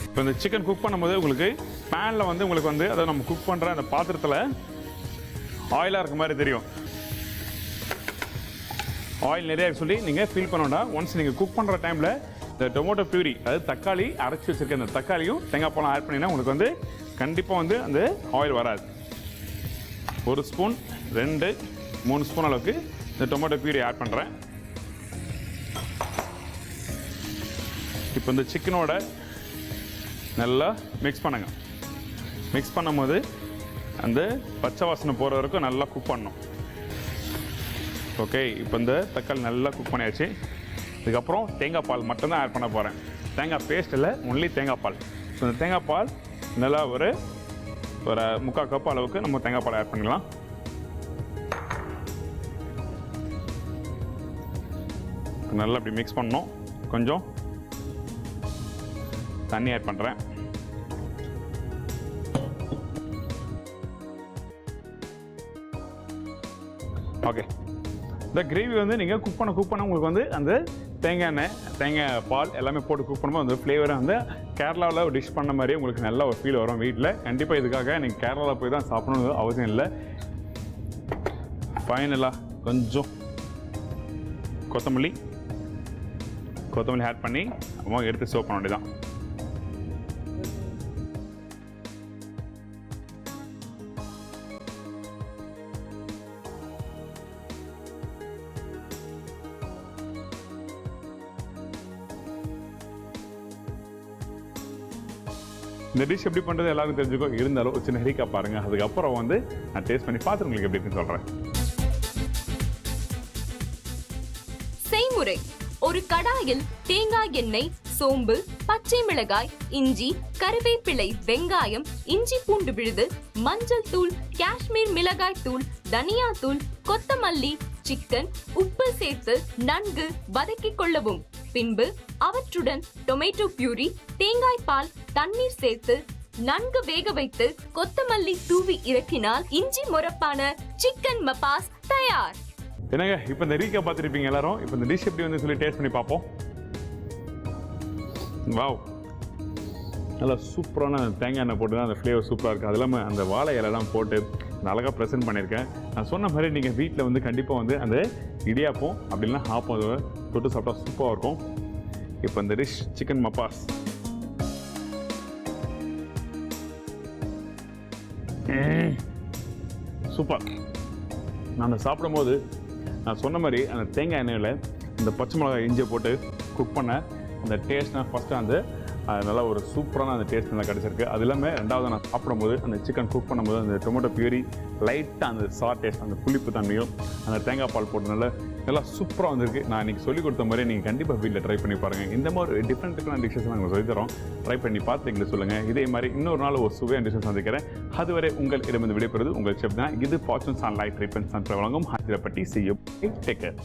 இப்போ இந்த சிக்கன் குக் பண்ணும்போது உங்களுக்கு பேனில் வந்து உங்களுக்கு வந்து அதை நம்ம குக் பண்ணுற அந்த பாத்திரத்தில் ஆயிலாக இருக்க மாதிரி தெரியும். ஆயில் நிறைய சொல்லி நீங்கள் ஃபீல் பண்ணோன்னா ஒன்ஸ் நீங்கள் குக் பண்ணுற டைமில் இந்த டொமேட்டோ பியூரி, அதாவது தக்காளி அரைச்சி வச்சுருக்க அந்த தக்காளியும் தேங்காய் பாலும் ஆட் பண்ணிங்கன்னா உங்களுக்கு வந்து கண்டிப்பாக வந்து அந்த ஆயில் வராது. 1 ஸ்பூன் 2 3 ஸ்பூன் அளவுக்கு இந்த டொமேட்டோ பியூரி ஆட் பண்ணுறேன். இப்போ இந்த சிக்கனோட நல்லா மிக்ஸ் பண்ணுங்க. மிக்ஸ் பண்ணும்போது அந்த பச்சை வாசனை போகிற வரைக்கும் நல்லா குக் பண்ணணும். ஓகே, இப்போ இந்த தக்காளி நல்லா குக் பண்ணியாச்சு. இதுக்கப்புறம் தேங்காய் பால் மட்டும்தான் ஆட் பண்ண போகிறேன். தேங்காய் பேஸ்ட் இல்லை, ஒன்லி தேங்காய் பால். ஸோ இந்த தேங்காய் பால் நல்லா ஒரு 3/4 கப் அளவுக்கு நம்ம தேங்காய் பால் ஆட் பண்ணிக்கலாம். நல்லா அப்படி மிக்ஸ் பண்ணணும். கொஞ்சம் தண்ணி ஆட் பண்ணுறேன். ஓகே, இந்த கிரேவி வந்து நீங்கள் குக் பண்ண உங்களுக்கு வந்து அந்த தேங்காய் எண்ணெய், தேங்காய் பால் எல்லாமே போட்டு குக் பண்ணும்போது அந்த ஃப்ளேவரை வந்து கேரளாவில் ஒரு டிஷ் பண்ண மாதிரியே உங்களுக்கு நல்ல ஒரு ஃபீல் வரும் வீட்டில். கண்டிப்பாக இதுக்காக நீங்கள் கேரளாவில் போய் தான் சாப்பிடணும்னு அவசியம் இல்லை. ஃபைனலாக கொஞ்சம் கொத்தமல்லி ஆட் பண்ணி அம்மா எடுத்து சர்வ் பண்ண வேண்டியதான். இந்த டிஷ் எப்படி பண்ணுறது எல்லாருக்கும் தெரிஞ்சுக்கோ. இருந்தாலும் ஒரு சின்ன ஹெரிக்கா பாருங்கள். அதுக்கப்புறம் வந்து நான் டேஸ்ட் பண்ணி பார்த்து உங்களுக்கு எப்படி இருக்குன்னு சொல்கிறேன். செய்முறை: ஒரு கடாயில் தேங்காய் எண்ணெய், சோம்பு, பச்சை மிளகாய், இஞ்சி, கறிவேப்பிலை, வெங்காயம், இஞ்சி பூண்டு விழுது, மஞ்சள் தூள், காஷ்மீர் மிளகாய் தூள், தனியா தூள், கொத்தமல்லி, சிக்கன், உப்பு சேர்த்து நன்கு வதக்கிக் கொள்ளவும். பின்பு அவற்றுடன் டொமேட்டோ பியூரி, தேங்காய் பால், தண்ணீர் சேர்த்து நன்கு வேக வைத்து கொத்தமல்லி தூவி இறக்கினால் இஞ்சி முரப்பான சிக்கன் மப்பாஸ் தயார். என்னங்க, இப்போ இந்த ரீக்கா பார்த்துருப்பீங்க எல்லாரும். இப்போ இந்த டிஷ் எப்படி வந்து சொல்லி டேஸ்ட் பண்ணி பார்ப்போம். வாவ், நல்லா சூப்பரான தேங்காய் எண்ணெய் போட்டு தான் அந்த ஃப்ளேவர் சூப்பராக இருக்குது. அது இல்லாமல் அந்த வாழை இலைலாம் போட்டு அழகாக ப்ரெசென்ட் பண்ணியிருக்கேன். நான் சொன்ன மாதிரி நீங்கள் வீட்டில் வந்து கண்டிப்பாக வந்து அந்த இடியாப்பம் அப்படின்னா ஆப்பம் தொட்டு சாப்பிட்டா சூப்பராக இருக்கும். இப்போ இந்த டிஷ் சிக்கன் மப்பாஸ். சூப்பர். நான் சாப்பிடும்போது நான் சொன்ன மாதிரி அந்த தேங்காய் எண்ணெயில் இந்த பச்சை மிளகாய் இஞ்சியை போட்டு குக் பண்ண அந்த டேஸ்ட்னால் ஃபஸ்ட்டு அந்த நல்லா ஒரு சூப்பரான அந்த டேஸ்ட் நல்லா கிடச்சிருக்கு. அது இல்லாமல் ரெண்டாவது நான் சாப்பிடும்போது அந்த சிக்கன் குக் பண்ணும்போது அந்த டொமேட்டோ பியூரி லைட்டாக அந்த சார் டேஸ்ட், அந்த புளிப்பு தன்மையும் அந்த தேங்காய் பால் போட்டனால நல்லா சூப்பராக வந்திருக்கு. நான் இன்றைக்கி சொல்லிக் கொடுத்த மாதிரி நீங்கள் கண்டிப்பாக வீட்டில் ட்ரை பண்ணி பாருங்கள். இந்த மாதிரி டிஃப்ரெண்ட்டான டிஷ்ஷஸ் நாங்கள் சொல்லித்தரோம். ட்ரை பண்ணி பார்த்து எங்களுக்கு சொல்லுங்கள். இதே மாதிரி இன்னொரு நாள் ஒரு சுவையான டிஷ்ஷஸ் சந்திக்கிறேன். அதுவரை உங்கள் இடமிருந்து விடைபெறுவது உங்கள் செஃப் தான். இது ஃபார்ச்சூன்ஸ் ஆன் லைட் ட்ரீட்மெண்ட் வழங்கும் Hyderabadi. See you. Take care.